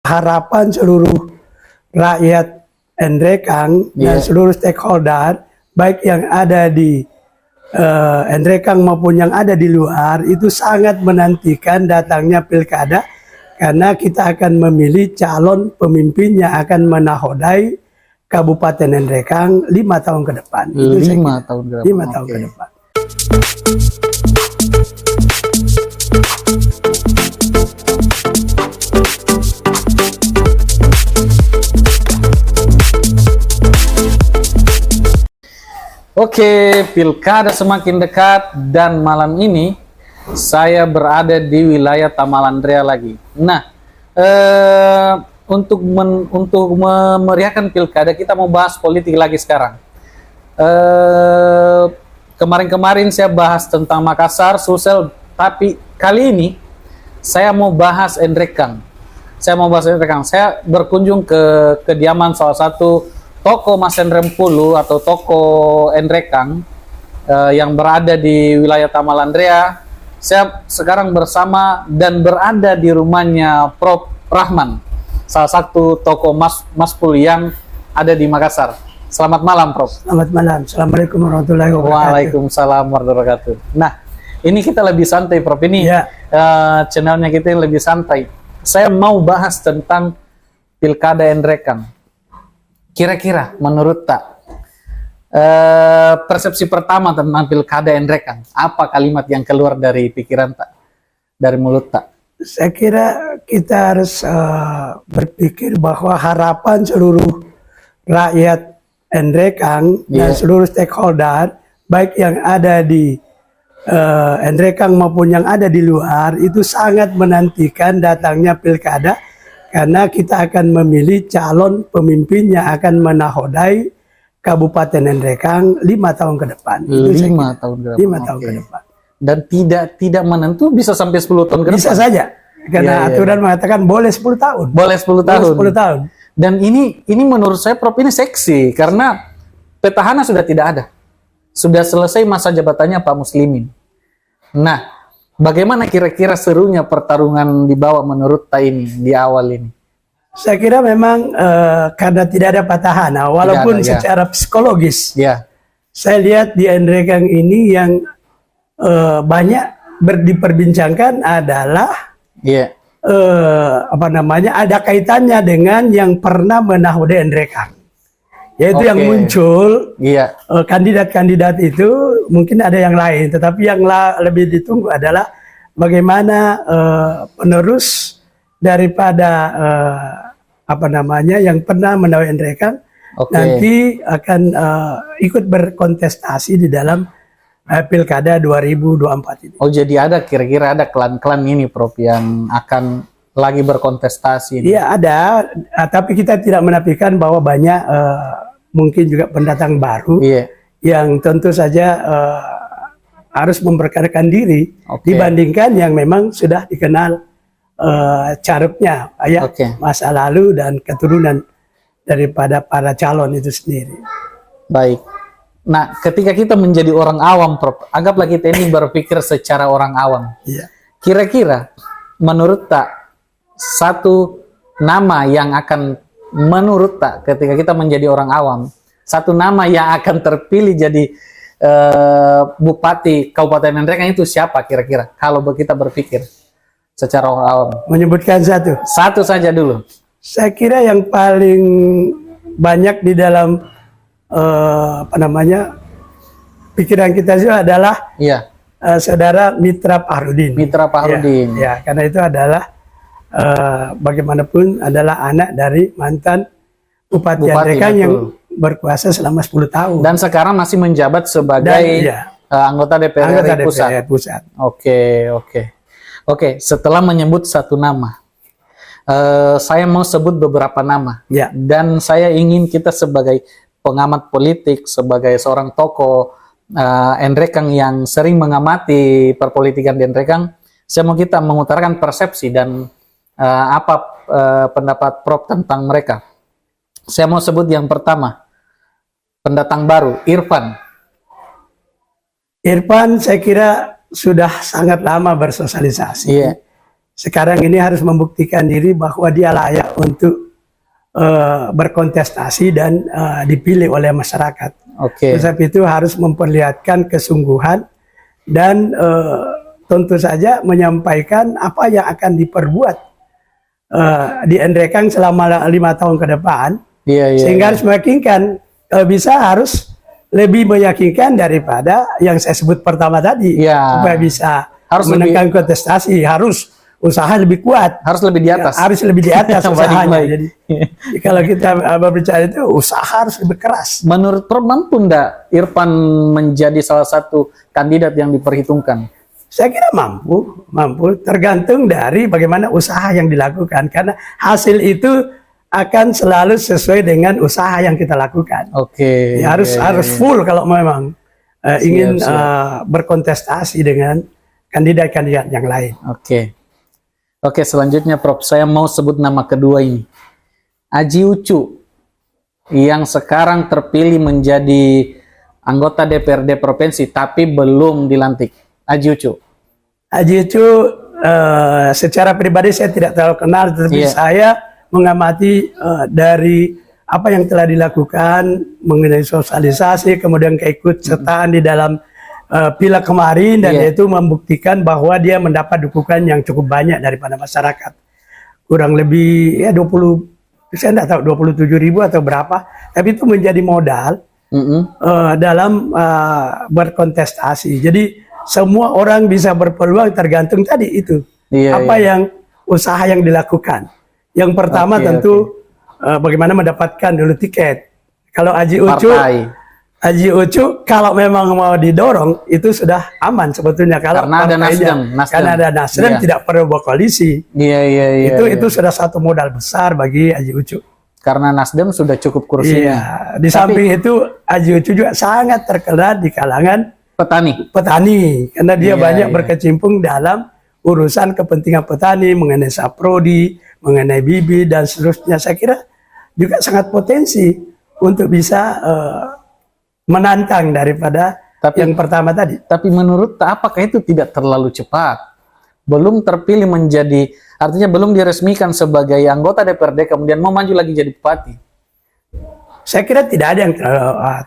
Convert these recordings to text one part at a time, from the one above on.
harapan seluruh rakyat Endrekang dan seluruh stakeholder, baik yang ada di Endrekang maupun yang ada di luar, itu sangat menantikan datangnya pilkada, karena kita akan memilih calon pemimpin yang akan menahodai Kabupaten Endrekang 5 tahun ke depan. 5 tahun ke depan. 5 tahun ke depan. Oke, pilkada semakin dekat dan malam ini saya berada di wilayah Tamalandrea lagi. Nah, untuk memeriahkan pilkada kita mau bahas politik lagi sekarang. Kemarin-kemarin saya bahas tentang Makassar, Sulsel, tapi kali ini saya mau bahas Endrekang. Saya berkunjung ke kediaman salah satu toko Mas Rempulu atau toko Endrekang yang berada di wilayah Tamalandrea. Saya sekarang bersama dan berada di rumahnya Prof. Rahman, salah satu toko Mas Pul yang ada di Makassar. Selamat malam, Prof. Selamat malam. Assalamualaikum warahmatullahi wabarakatuh. Waalaikumsalam warahmatullahi wabarakatuh. Nah, ini kita lebih santai, Prof. Ini channelnya kita yang lebih santai. Saya mau bahas tentang pilkada Endrekang. Kira-kira menurut Tak, persepsi pertama tentang pilkada Endrekang, apa kalimat yang keluar dari pikiran Tak, dari mulut Tak? Saya kira kita harus berpikir bahwa harapan seluruh rakyat Endrekang dan seluruh stakeholder, baik yang ada di Endrekang maupun yang ada di luar, itu sangat menantikan datangnya pilkada, karena kita akan memilih calon pemimpin yang akan menahodai Kabupaten Endrekang 5 tahun ke depan. 5 tahun ke depan. 5 tahun ke depan. Dan tidak menentu, bisa sampai 10 tahun ke depan. Bisa saja. Karena aturan mengatakan boleh 10 tahun. Boleh 10 tahun. Boleh 10 tahun. Dan ini menurut saya, Prof, ini seksi karena petahana sudah tidak ada. Sudah selesai masa jabatannya Pak Muslimin. Nah, bagaimana kira-kira serunya pertarungan di bawah menurut Tak ini di awal ini? Saya kira memang karena tidak ada petahana, walaupun secara psikologis, saya lihat di Endrekang ini yang banyak diperbincangkan adalah ada kaitannya dengan yang pernah menahodai Endrekang, yaitu yang muncul kandidat-kandidat itu. Mungkin ada yang lain, tetapi yang lebih ditunggu adalah bagaimana penerus daripada yang pernah menahodai Endrekang nanti akan ikut berkontestasi di dalam pilkada 2024 ini. Oh, jadi ada kira-kira ada klan-klan ini, Prof, yang akan lagi berkontestasi. Iya, ada, tapi kita tidak menafikan bahwa banyak mungkin juga pendatang baru yang tentu saja harus memperkenalkan diri dibandingkan yang memang sudah dikenal carepnya, masa lalu dan keturunan daripada para calon itu sendiri. Baik. Nah, ketika kita menjadi orang awam, Prof, anggaplah kita ini berpikir secara orang awam. Kira-kira menurut Tak, satu nama yang akan menurut Tak ketika kita menjadi orang awam, satu nama yang akan terpilih jadi Bupati Kabupaten Endrekang itu siapa kira-kira? Kalau kita berpikir secara orang awam. Menyebutkan satu? Satu saja dulu. Saya kira yang paling banyak di dalam pikiran kita itu adalah saudara Mitra Pahrudin. Mitra Pahrudin. Ya, karena itu adalah bagaimanapun adalah anak dari mantan Bupati Endrekang yang berkuasa selama 10 tahun. Dan sekarang masih menjabat sebagai anggota DPR Pusat. Oke, setelah menyebut satu nama, saya mau sebut beberapa nama. Dan saya ingin kita sebagai pengamat politik, sebagai seorang tokoh Endrekang yang sering mengamati perpolitikan di Endrekang, saya mau kita mengutarakan persepsi dan apa pendapat Prof tentang mereka. Saya mau sebut yang pertama, pendatang baru, Irfan. Irfan saya kira sudah sangat lama bersosialisasi. sekarang ini harus membuktikan diri bahwa dia layak untuk berkontestasi dan dipilih oleh masyarakat. Oke. Sebab itu harus memperlihatkan kesungguhan dan tentu saja menyampaikan apa yang akan diperbuat di Endrekang selama 5 tahun ke depan. Iya, iya. Sehingga harus meyakinkan, kalau bisa harus lebih meyakinkan daripada yang saya sebut pertama tadi. Iya. Supaya bisa Harus menangkan kontestasi, harus usaha lebih kuat. Harus lebih di atas. Harus lebih di atas usahanya. Baik. Jadi kalau kita berbicara itu, usaha harus lebih keras. Menurut Prof, mampu enggak Irfan menjadi salah satu kandidat yang diperhitungkan? Saya kira mampu. Tergantung dari bagaimana usaha yang dilakukan. Karena hasil itu akan selalu sesuai dengan usaha yang kita lakukan. Oke. Ya, harus full kalau memang ingin siap. Berkontestasi dengan kandidat-kandidat yang lain. Oke, selanjutnya Prof, saya mau sebut nama kedua ini. Aji Ucu, yang sekarang terpilih menjadi anggota DPRD Provinsi, tapi belum dilantik. Aji Ucu. Aji Ucu, secara pribadi saya tidak terlalu kenal, tetapi saya mengamati dari apa yang telah dilakukan mengenai sosialisasi, kemudian keikutsertaan di dalam pileg kemarin, dan yaitu membuktikan bahwa dia mendapat dukungan yang cukup banyak daripada masyarakat. Kurang lebih ya 20, saya tidak tahu 27.000 atau berapa, tapi itu menjadi modal dalam berkontestasi. Jadi semua orang bisa berpeluang, tergantung tadi itu apa yang usaha yang dilakukan. Yang pertama tentu bagaimana mendapatkan dulu tiket. Kalau Aji Ucu kalau memang mau didorong itu sudah aman sebetulnya, kalau karena ada Nasdem. Karena ada Nasdem tidak perlu berkoalisi. Itu sudah satu modal besar bagi Aji Ucu. Karena Nasdem sudah cukup kursinya. Di samping itu Aji Ucu juga sangat terkenal di kalangan petani karena dia banyak berkecimpung dalam urusan kepentingan petani mengenai saprodi, mengenai bibit dan seterusnya. Saya kira juga sangat potensi untuk bisa menantang daripada yang pertama tadi. Tapi menurut apakah itu tidak terlalu cepat? Belum terpilih menjadi, artinya belum diresmikan sebagai anggota DPRD, kemudian mau maju lagi jadi bupati. Saya kira tidak ada yang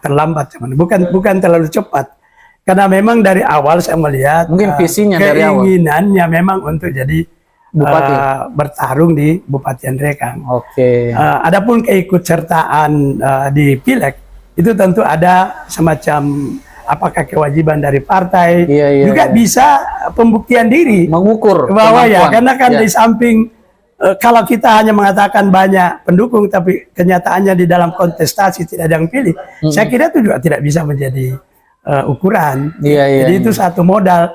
terlambat, bukan terlalu cepat. Karena memang dari awal saya melihat mungkin visinya dari awal, keinginannya memang untuk jadi bupati, bertarung di Bupati Endrekang. Adapun keikutsertaan di pileg itu tentu ada semacam apakah kewajiban dari partai, juga bisa pembuktian diri, mengukur bahwa karena kan di samping kalau kita hanya mengatakan banyak pendukung tapi kenyataannya di dalam kontestasi tidak ada yang pilih, saya kira itu juga tidak bisa menjadi ukuran. Jadi itu satu modal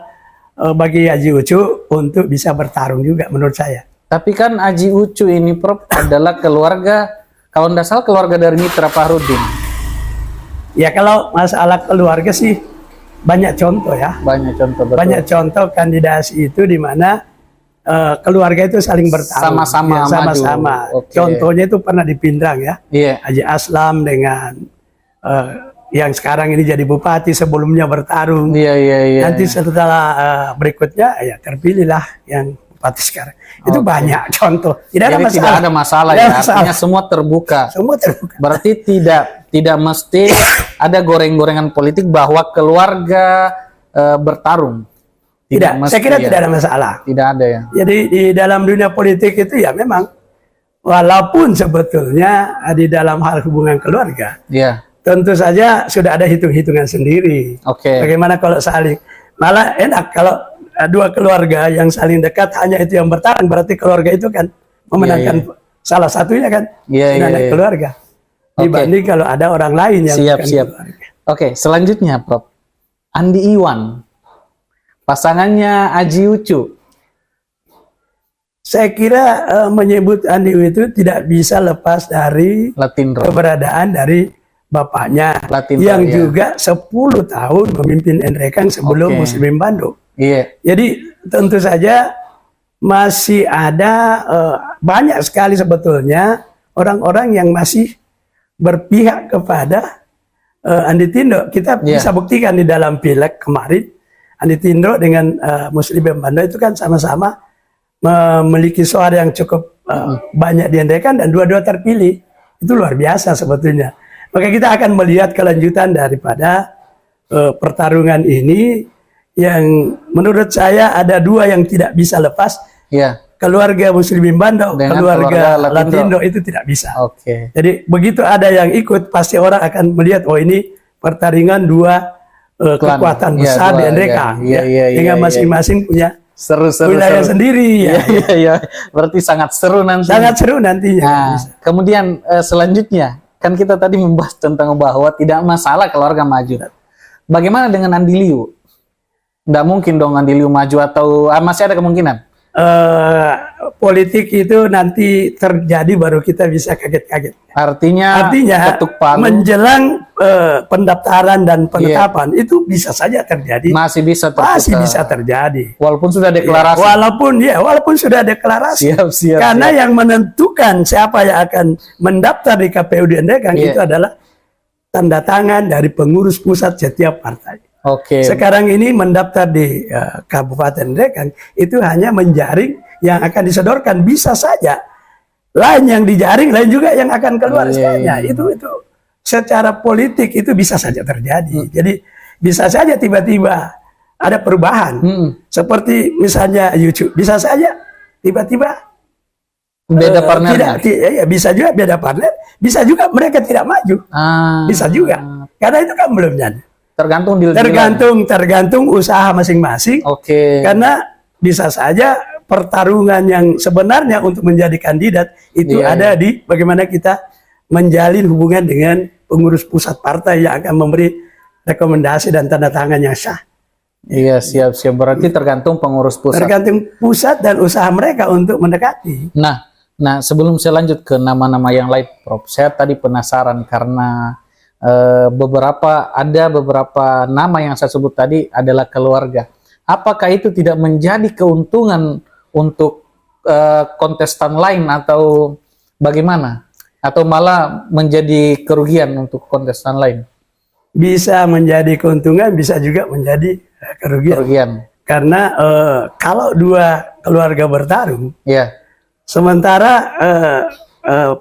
bagi Aji Ucu untuk bisa bertarung juga menurut saya. Tapi kan Aji Ucu ini Prof adalah keluarga, kalau tidak salah keluarga dari Mitra Fahrudin. Ya kalau masalah keluarga sih banyak contoh ya. Banyak contoh, betul. Banyak contoh kandidasi itu di mana keluarga itu saling bertarung. Sama-sama. Contohnya itu pernah di Pindrang ya. Haji Aslam dengan yang sekarang ini jadi bupati, sebelumnya bertarung. Nanti setelah berikutnya ya terpilihlah yang bupati sekarang. Itu banyak contoh. Tidak ada masalah ya. Artinya semua terbuka. Berarti tidak mesti ada goreng-gorengan politik bahwa keluarga bertarung. Tidak, saya kira tidak ada masalah. Tidak ada ya. Jadi di dalam dunia politik itu ya memang, walaupun sebetulnya di dalam hal hubungan keluarga, tentu saja sudah ada hitung-hitungan sendiri. Bagaimana kalau saling, malah enak kalau dua keluarga yang saling dekat hanya itu yang bertarung, berarti keluarga itu kan memenangkan salah satunya kan, keluarga. Dibanding kalau ada orang lain yang siap. Selanjutnya Prof, Andi Iwan, pasangannya Aji Ucu. Saya kira menyebut Andi itu tidak bisa lepas dari keberadaan dari bapaknya yang juga 10 tahun memimpin Endrekang sebelum Muslim Bandung. Jadi tentu saja masih ada banyak sekali sebetulnya orang-orang yang masih berpihak kepada Andi Tindro. Kita bisa buktikan di dalam pileg kemarin, Andi Tindro dengan Muslim Bandung itu kan sama-sama memiliki suara yang cukup banyak di Nrekan dan dua-dua terpilih. Itu luar biasa sebetulnya. Maka kita akan melihat kelanjutan daripada pertarungan ini yang menurut saya ada dua yang tidak bisa lepas. Ya. Keluarga Muslimin Bando, Dengan keluarga keluarga Latindo itu tidak bisa. Oke. Jadi begitu ada yang ikut, pasti orang akan melihat, oh ini pertandingan dua kekuatan Iya, besar dua, di Nrekang, iya, iya, dengan iya, masing-masing punya Seru wilayah sendiri. Ya. Iya, iya. Berarti sangat seru nanti. Sangat seru nantinya. Nah, kemudian selanjutnya kan kita tadi membahas tentang bahwa tidak masalah keluarga maju. Bagaimana dengan Andiliu? Nggak mungkin dong Andiliu maju atau masih ada kemungkinan? Politik itu nanti terjadi baru kita bisa kaget-kaget. Artinya ketuk palu menjelang pendaftaran dan penetapan itu bisa saja terjadi. masih bisa terjadi. Walaupun sudah deklarasi. Walaupun sudah deklarasi. Siap. Karena yang menentukan siapa yang akan mendaftar di KPU di Nrekang itu adalah tanda tangan dari pengurus pusat setiap partai. Oke. Sekarang ini mendaftar di Kabupaten Nrekang itu hanya menjaring yang akan disodorkan, bisa saja lain yang dijaring, lain juga yang akan keluar istilahnya. Itu secara politik itu bisa saja terjadi. Jadi bisa saja tiba-tiba ada perubahan. Seperti misalnya YouTube, bisa saja tiba-tiba beda partnernya. Bisa juga beda partner, bisa juga mereka tidak maju. Bisa juga. Karena itu kan belum jadi. Tergantung usaha masing-masing. Oke. Karena bisa saja pertarungan yang sebenarnya untuk menjadi kandidat itu ada di bagaimana kita menjalin hubungan dengan pengurus pusat partai yang akan memberi rekomendasi dan tanda tangan yang sah. Iya, siap. Berarti tergantung pengurus pusat. Tergantung pusat dan usaha mereka untuk mendekati. Nah, sebelum saya lanjut ke nama-nama yang lain, Prof, saya tadi penasaran karena ada beberapa nama yang saya sebut tadi adalah keluarga. Apakah itu tidak menjadi keuntungan untuk kontestan lain atau bagaimana? Atau malah menjadi kerugian untuk kontestan lain? Bisa menjadi keuntungan, bisa juga menjadi kerugian. Karena kalau dua keluarga bertarung, sementara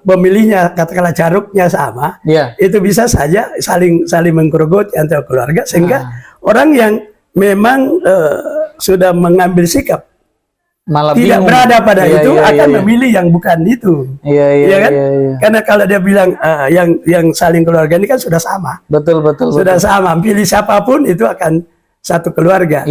pemilihnya katakanlah caruknya sama, itu bisa saja saling menggerogoti antara keluarga sehingga orang yang memang sudah mengambil sikap malah tidak bingung. Berada pada itu akan memilih yang bukan itu. Kan? Karena kalau dia bilang yang saling keluarga ini kan sudah sama. Betul. Sudah sama, pilih siapapun itu akan satu keluarga.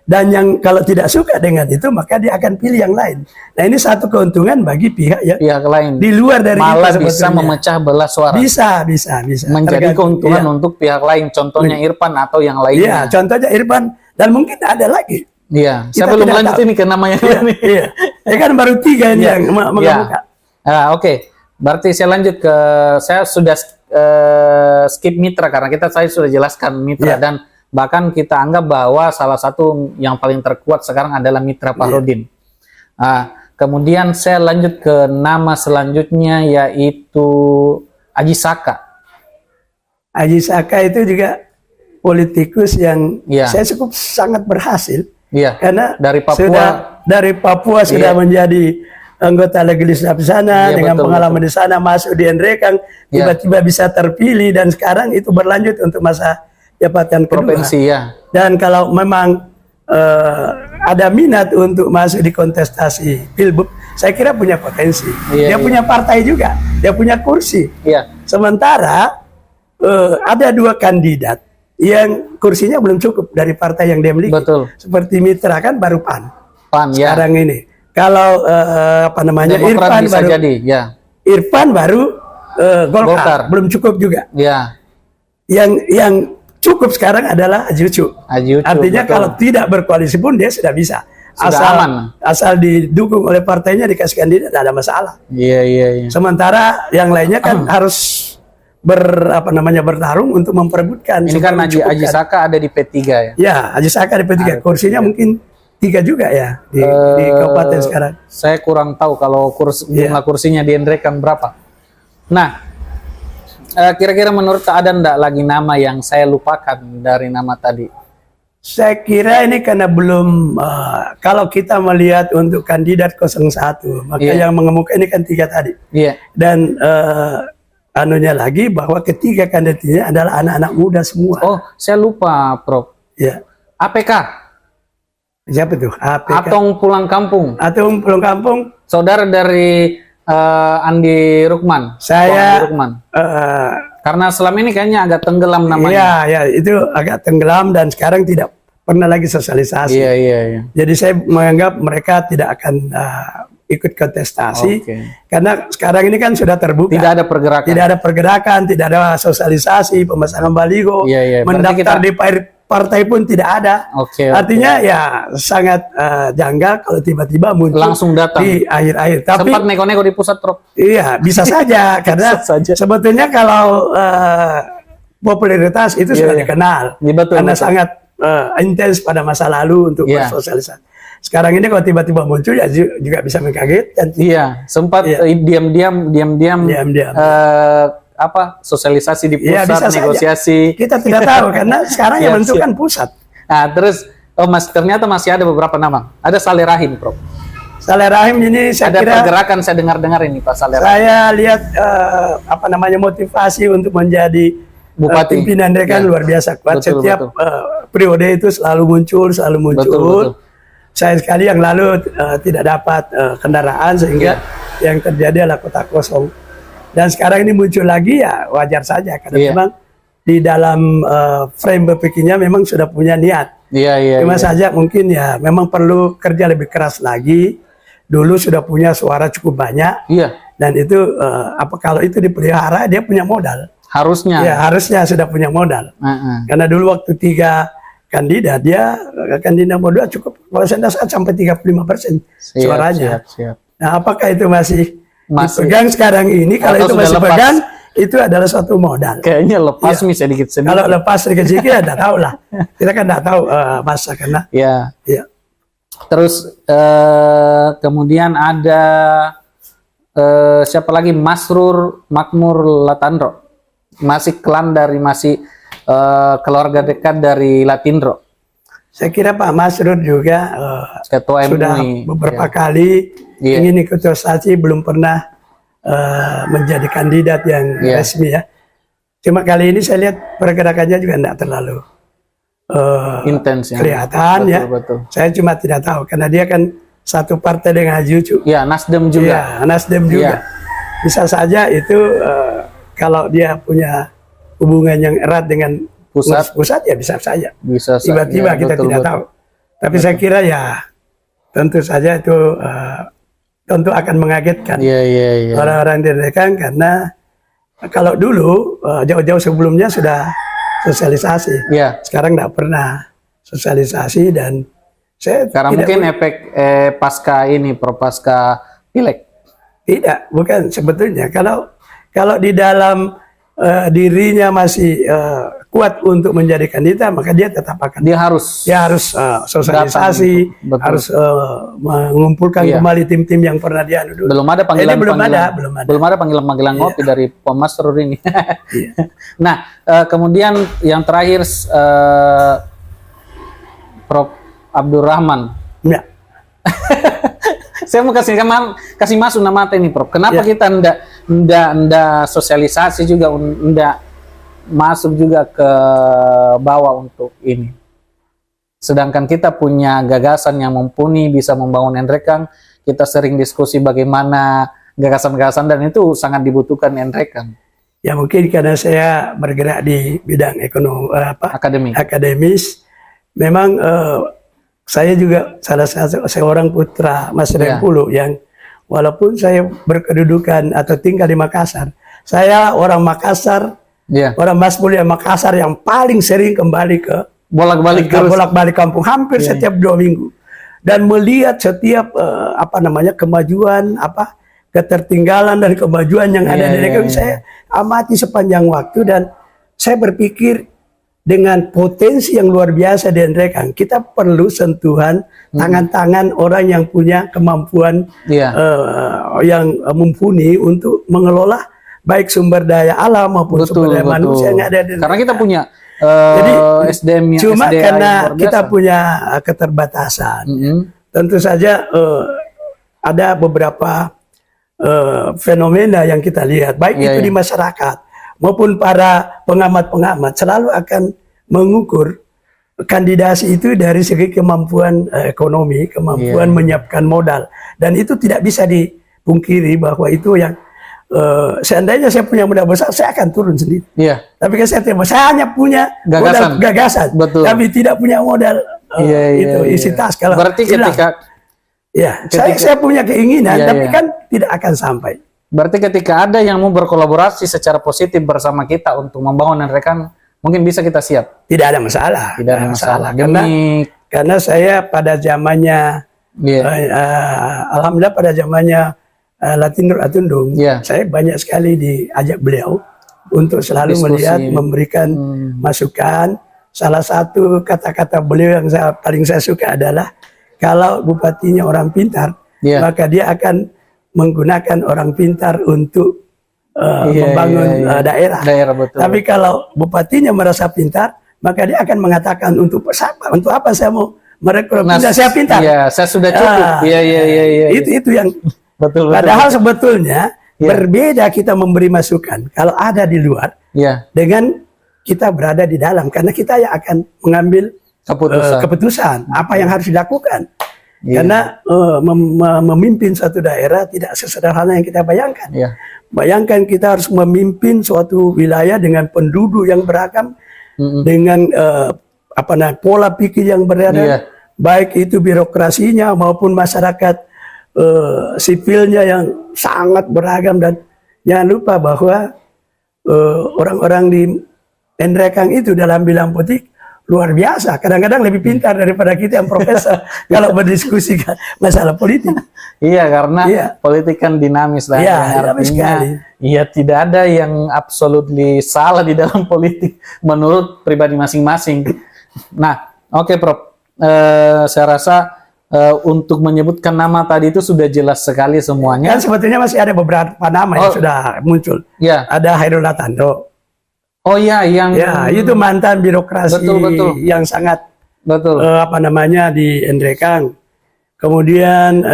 Dan yang kalau tidak suka dengan itu maka dia akan pilih yang lain. Nah, ini satu keuntungan bagi pihak lain di luar dari malah itu bisa memecah belah suara. Bisa. Menjadi keuntungan untuk pihak lain. Contohnya Irfan atau yang lainnya. Iya, contohnya Irfan dan mungkin ada lagi. Iya, saya belum lanjut ini ke nama yang lain. Ya kan baru 3 ini yang mengemuka. Oke. Berarti saya lanjut ke, saya sudah skip mitra karena saya sudah jelaskan mitra dan bahkan kita anggap bahwa salah satu yang paling terkuat sekarang adalah Mitra Fakhrudin. Kemudian saya lanjut ke nama selanjutnya yaitu Aji Saka. Aji Saka itu juga politikus yang saya cukup sangat berhasil. Karena dari Papua sudah menjadi anggota legislatif di sana dengan pengalaman di sana, masuk di Nrekang, tiba-tiba bisa terpilih dan sekarang itu berlanjut untuk masa jabatan provinsi Dan kalau memang ada minat untuk masuk di kontestasi Pilbub, saya kira punya potensi. Dia punya partai juga, dia punya kursi. Sementara ada 2 kandidat yang kursinya belum cukup dari partai yang dia miliki. Seperti Mitra kan baru PAN sekarang ini. Kalau Irfan bisa baru Irfan baru Golkar belum cukup juga. Yang cukup sekarang adalah Aji Ucu. Artinya kalau tidak berkoalisi pun dia sudah bisa. Asal didukung oleh partainya, dikasih kandidat, tidak ada masalah. Sementara yang lainnya kan harus bertarung untuk memperebutkan. Ini kan Aji Saka ada di P3 ya? Ya, Aji Saka di P3. Kursinya mungkin 3 juga ya di kabupaten sekarang. Saya kurang tahu kalau jumlah kursinya di Nrekang berapa. Nah, kira-kira menurut ada enggak lagi nama yang saya lupakan dari nama tadi? Saya kira ini karena belum kalau kita melihat untuk kandidat 01, maka Iya. yang mengemuka ini kan 3 tadi. Iya. Dan anunya lagi bahwa ketiga kandidatnya adalah anak-anak muda semua. Oh, saya lupa, Prof. Ya. APK, Siapa tuh? APK. Atong Pulang Kampung, Atau pulang kampung. saudara dari Andi Rukman. Saya Andi Rukman. eh, Karena selama ini kayaknya agak tenggelam namanya. Iya, ya itu agak tenggelam dan sekarang tidak pernah lagi sosialisasi. Iya, iya, iya. Jadi saya menganggap mereka tidak akan ikut kontestasi Oke. karena sekarang ini kan sudah terbuka. Tidak ada pergerakan. Tidak ada pergerakan, tidak ada sosialisasi, pemasangan baligo, Iya, iya. Berarti mendaftar kita- di partai pun tidak ada. Oke, oke. Artinya ya sangat janggal kalau tiba-tiba muncul Langsung datang. di akhir-akhir. Tapi Sempat neko-neko di pusat, Prof. iya bisa saja karena Bisa saja. sebetulnya kalau popularitas itu Iya, sudah iya. dikenal Iya, betul, karena betul. sangat intens pada masa lalu untuk Iya. bersosialisasi. Sekarang ini kalau tiba-tiba muncul ya juga bisa mengkagetkan. Iya, sempat Iya. diam-diam Diam-diam. sosialisasi di Iya, pusat, bisa saja. negosiasi. Kita tidak tahu karena sekarang yang Siap, menentukan siap. pusat. Nah, terus ternyata masih ada beberapa nama. Ada Saleh Rahim, Prof. Saleh Rahim ini saya Ada kira pergerakan, saya dengar-dengar ini Pak Saleh Rahim. saya lihat motivasi untuk menjadi Bupati. pimpinan dia kan Ya. luar biasa kuat. Betul, Setiap periode itu selalu muncul. Betul, betul. Saya sekali yang lalu tidak dapat kendaraan sehingga yang terjadi adalah kota kosong. Dan sekarang ini muncul lagi ya wajar saja karena Iya. memang di dalam frame berpikirnya memang sudah punya niat. Iya, iya. Cuma Iya. saja mungkin ya memang perlu kerja lebih keras lagi. Dulu sudah punya suara cukup banyak Iya, dan itu kalau itu dipelihara dia punya modal. harusnya. Ya harusnya sudah punya modal. Heeh. Karena dulu waktu 3 kandidat dia kandidat modal cukup persentase sampai 35% Siap, suaranya. Siap, siap. Nah, apakah itu masih Masih. dipegang sekarang ini? Kalau Atau itu sudah masih lepas? pegang, itu adalah suatu modal. Kayaknya lepas Iya. nih sedikit-sedikit. Kalau lepas sedikit-sedikit ya tidak tahu lah. Kita kan tidak tahu masa karena Ya. ya. Terus kemudian ada siapa lagi? Masrur Makmur Latandro. Masih klan dari keluarga dekat dari Latindro. Saya kira Pak Masrur juga Ketua sudah MUI. beberapa kali Iya. ingin ikut kontestasi belum pernah menjadi kandidat yang Iya. resmi ya. Cuma kali ini saya lihat pergerakannya juga tidak terlalu Intens ya. kelihatan Betul, ya. betul. Saya cuma tidak tahu karena dia kan satu partai dengan Haji Ucu. Ya, Nasdem juga. Iya, Nasdem juga. Bisa saja itu kalau dia punya hubungan yang erat dengan pusat ya bisa saja. Bisa Tiba-tiba ya, kita betul, tidak betul. tahu. Tapi saya kira ya tentu saja itu tentu akan mengagetkan Iya, iya, iya. orang-orang di Rekang karena kalau dulu jauh-jauh sebelumnya sudah sosialisasi. Iya. Sekarang tidak pernah sosialisasi dan saya Karena tidak mungkin efek pasca ini, pasca pileg. tidak, bukan sebetulnya kalau di dalam dirinya masih kuat untuk menjadi kandidat maka dia tetap akan Dia harus sosialisasi, Datang, betul. harus mengumpulkan Iya. kembali tim-tim yang pernah diadu dulu. belum ada panggilan belum ada. panggilan ngopi dari Pak Masrur ini. Iya. Nah, kemudian yang terakhir Prof Abdurrahman. Ya. Saya mau kasih masuk nama ini, Prof. Kenapa Ya. kita ndak sosialisasi juga, ndak masuk juga ke bawah untuk ini. Sedangkan kita punya gagasan yang mumpuni, bisa membangun Enrekang. Kita sering diskusi bagaimana gagasan-gagasan dan itu sangat dibutuhkan Enrekang. Ya mungkin karena saya bergerak di bidang ekonomi Akademi. akademis, memang saya juga salah satu seorang putra Mas Ya. Rempulu yang walaupun saya berkedudukan atau tinggal di Makassar, saya orang Makassar, Iya. orang Mas Mulia Makassar yang paling sering kembali ke Bolak-balik terus. bolak-balik kampung hampir setiap 2 minggu dan melihat setiap kemajuan ketertinggalan dan kemajuan yang ada Iya, di iya, Rekang iya. saya amati sepanjang waktu dan saya berpikir dengan potensi yang luar biasa di Rekang kita perlu sentuhan tangan-tangan orang yang punya kemampuan Iya. yang mumpuni untuk mengelola baik sumber daya alam maupun sumber daya manusia yang ada di Karena kita punya Jadi SDM yang cuma SDA karena yang luar kita biasa. punya keterbatasan, Mm-mm. tentu saja ada beberapa fenomena yang kita lihat, baik Iya, itu iya. di masyarakat maupun para pengamat-pengamat selalu akan mengukur kandidasi itu dari segi kemampuan ekonomi, kemampuan Iya. menyiapkan modal, dan itu tidak bisa dipungkiri bahwa itu yang seandainya saya punya modal besar, saya akan turun sendiri. Iya. Tapi kan saya hanya punya modal Gagasan. gagasan, Betul. tapi tidak punya modal Iya, iya, itu iya. isi tas. Kalau Berarti hilang, ketika ya, ketika- saya punya keinginan, Iya, tapi iya. kan tidak akan sampai. Berarti ketika ada yang mau berkolaborasi secara positif bersama kita untuk membangun rekan, mungkin bisa kita siap. Tidak ada masalah. Tidak ada masalah. Karena Demi saya pada zamannya, Iya. alhamdulillah pada zamannya Latin Nur Atundung, Iya. saya banyak sekali diajak beliau untuk selalu Diskusi. melihat, memberikan masukan. Salah satu kata-kata beliau yang paling saya suka adalah kalau bupatinya orang pintar, Iya. maka dia akan menggunakan orang pintar untuk Iya, membangun iya, iya. daerah. Daerah, betul. Tapi kalau bupatinya merasa pintar, maka dia akan mengatakan untuk apa saya mau merekrut? Nah, Saya pintar. Iya, saya sudah cukup. Ah, Iya, iya, iya, iya. Itu yang Betul, betul. padahal sebetulnya Iya. berbeda kita memberi masukan kalau ada di luar Iya, dengan kita berada di dalam, karena kita yang akan mengambil keputusan apa yang harus dilakukan. Iya. Karena memimpin suatu daerah tidak sesederhana yang kita bayangkan. Iya. Bayangkan kita harus memimpin suatu wilayah dengan penduduk yang beragam, dengan pola pikir yang berbeda, Iya. baik itu birokrasinya maupun masyarakat sipilnya yang sangat beragam. Dan jangan lupa bahwa orang-orang di Endrekang itu dalam bidang politik luar biasa, kadang-kadang lebih pintar daripada kita yang profesor kalau berdiskusi masalah politik. Iya, karena Iya. politik kan dinamis lah. Iya, Yang dinamis artinya, sekali. iya, tidak ada yang absolutely salah di dalam politik menurut pribadi masing-masing. Nah, oke, Prof. Saya rasa untuk menyebutkan nama tadi itu sudah jelas sekali semuanya. Kan sebetulnya masih ada beberapa nama yang sudah muncul. Ya. Ada Hairul Natando. Oh iya, yang Ya, itu mantan birokrasi Betul. yang sangat betul. di Endrekang. Kemudian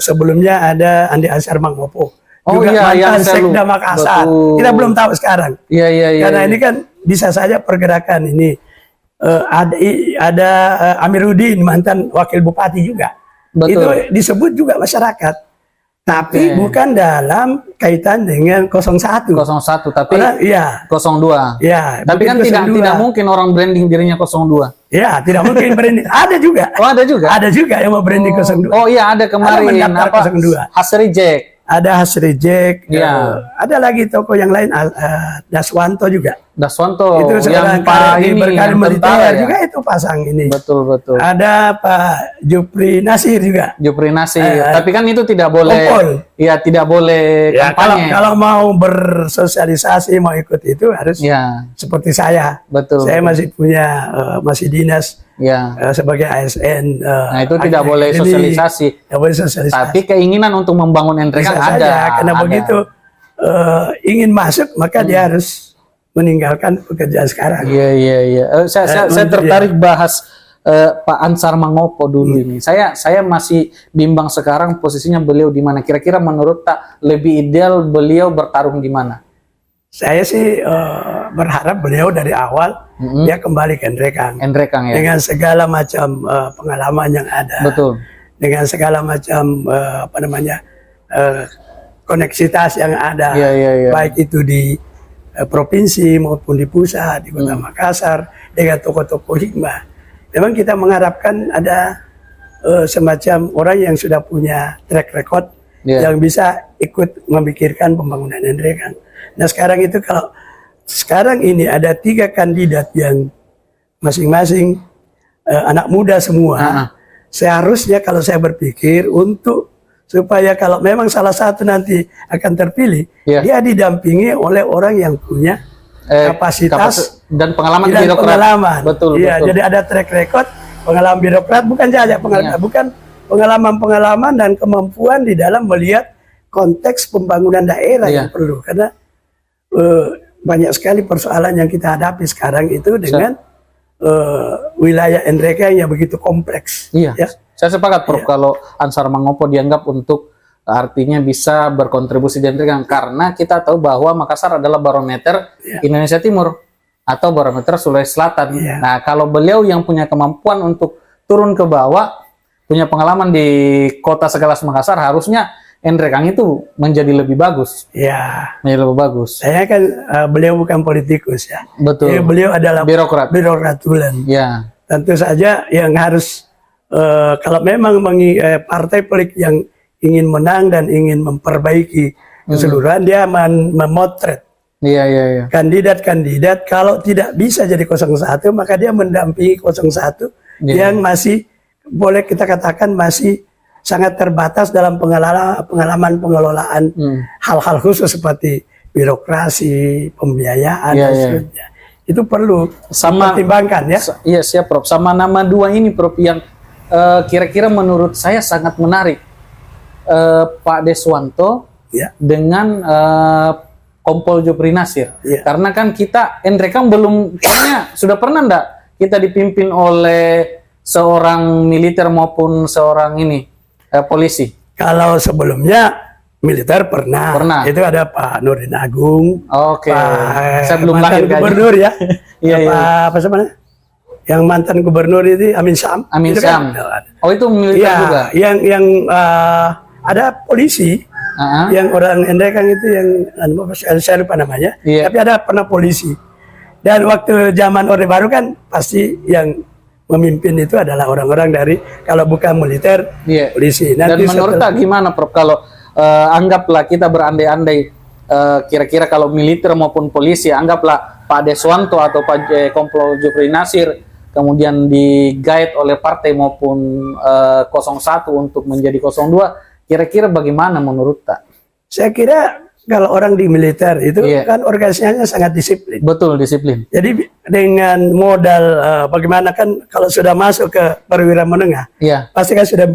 sebelumnya ada Andi Ansar Mangmopo. Oh Juga iya, yang mantan saya Sekda Makassar. betul. Kita belum tahu sekarang. Iya, iya, iya. Karena iya. ini kan bisa saja pergerakan ini. Ada Amiruddin, mantan wakil bupati juga. Betul. Itu disebut juga masyarakat. Tapi Oke. bukan dalam kaitan dengan 01. 01, tapi Orang, iya. 02. Ya, Tapi kan mungkin 02. tidak mungkin orang branding dirinya 02. Ya, tidak mungkin branding. Ada juga. Oh, ada juga. Ada juga yang mau branding 02. Oh iya, ada kemarin Ada mendaftar 02. Hasri Jack. Ada Hasri Jack. Iya. Ada lagi tokoh yang lain, Daswanto juga. Daswanto Itu yang sekarang Pak ini ini berkarir yang militer tentara ya. juga, itu pasang ini. Betul. Ada Pak Jupri Nasir juga. Jupri Nasir. Tapi kan itu tidak boleh. Kompol. Iya, tidak boleh Ya, kampanye. kalau mau bersosialisasi, mau ikut itu harus Ya, seperti saya. betul. Saya masih punya masih dinas Ya. sebagai ASN. Nah, itu tidak boleh sosialisasi. Tidak boleh sosialisasi. Tapi keinginan untuk membangun Endrekang Bisa ada. saja, karena ada. begitu ingin masuk, maka dia harus meninggalkan pekerjaan sekarang. Iya. Saya untuk tertarik bahas Pak Ansar Mangmopo dulu ini. Saya masih bimbang sekarang posisinya beliau di mana. Kira-kira menurut tak lebih ideal beliau bertarung di mana? Saya sih berharap beliau dari awal dia kembali ke Endrekang Endrekang ya. dengan segala macam pengalaman yang ada, Betul. dengan segala macam koneksitas yang ada, Iya. baik itu di provinsi maupun di pusat, di Kota Makassar, dengan tokoh-tokoh hikmah. Memang kita mengharapkan ada semacam orang yang sudah punya track record, Iya. yang bisa ikut memikirkan pembangunan Endrekang. Nah sekarang itu, kalau sekarang ini ada 3 kandidat yang masing-masing anak muda semua, seharusnya kalau saya berpikir supaya kalau memang salah satu nanti akan terpilih, Iya. dia didampingi oleh orang yang punya kapasitas dan pengalaman dan birokrat. pengalaman. Betul. Iya, jadi ada track record, pengalaman birokrat, bukan saja pengalaman, Iya. bukan pengalaman-pengalaman dan kemampuan di dalam melihat konteks pembangunan daerah Iya. yang perlu. Karena banyak sekali persoalan yang kita hadapi sekarang itu dengan wilayah Nrekang yang begitu kompleks. Iya. Ya. Saya sepakat, Prof. Kalau Ansar Mangopo dianggap untuk artinya bisa berkontribusi di Nrekang, karena kita tahu bahwa Makassar adalah barometer Indonesia Timur atau barometer Sulawesi Selatan. Nah, kalau beliau yang punya kemampuan untuk turun ke bawah, punya pengalaman di kota sekelas Makassar, harusnya Nrekang itu menjadi lebih bagus. Ya. Menjadi lebih bagus. Saya kan beliau bukan politikus ya. Betul. Ya, beliau adalah birokrat. Birokrat tulen. Ya. Tentu saja yang harus kalau memang partai politik yang ingin menang dan ingin memperbaiki keseluruhan, dia memotret kandidat-kandidat. Kalau tidak bisa jadi 01, maka dia mendampingi 01 yang masih boleh kita katakan masih sangat terbatas dalam pengalaman pengelolaan hal-hal khusus seperti birokrasi, pembiayaan dan seterusnya. Itu perlu dipertimbangkan ya. Iya, siap, Prof. Sama nama dua ini, Prof, yang kira-kira menurut saya sangat menarik. Pak Deswanto dengan Kompol Jupri Nasir. Karena kan kita Nrekang belum, kayaknya sudah pernah enggak kita dipimpin oleh seorang militer maupun seorang polisi? Kalau sebelumnya militer pernah. Itu ada Pak Nurdin Agung. Oke. Saya belum mantan lahir gubernur ya. Iya. Apa namanya? Yang mantan gubernur itu Amin Syam. Amin Syam. Oh, itu militer juga. Yang ada polisi. Yang orang Nrekang itu yang saya lupa namanya. Tapi ada pernah polisi. Dan waktu zaman Orde Baru kan pasti yang memimpin itu adalah orang-orang dari, kalau bukan militer, polisi. Dan menurut gimana, Prof, kalau anggaplah kita berandai-andai, kira-kira kalau militer maupun polisi, anggaplah Pak Deswanto atau Pak Kompol Jupri Nasir kemudian di-guide oleh partai maupun 01 untuk menjadi 02, kira-kira bagaimana menurut Tak? Saya kira kalau orang di militer itu kan organisasinya sangat disiplin. Betul, disiplin. Jadi dengan modal bagaimana kan kalau sudah masuk ke perwira menengah, pasti kan sudah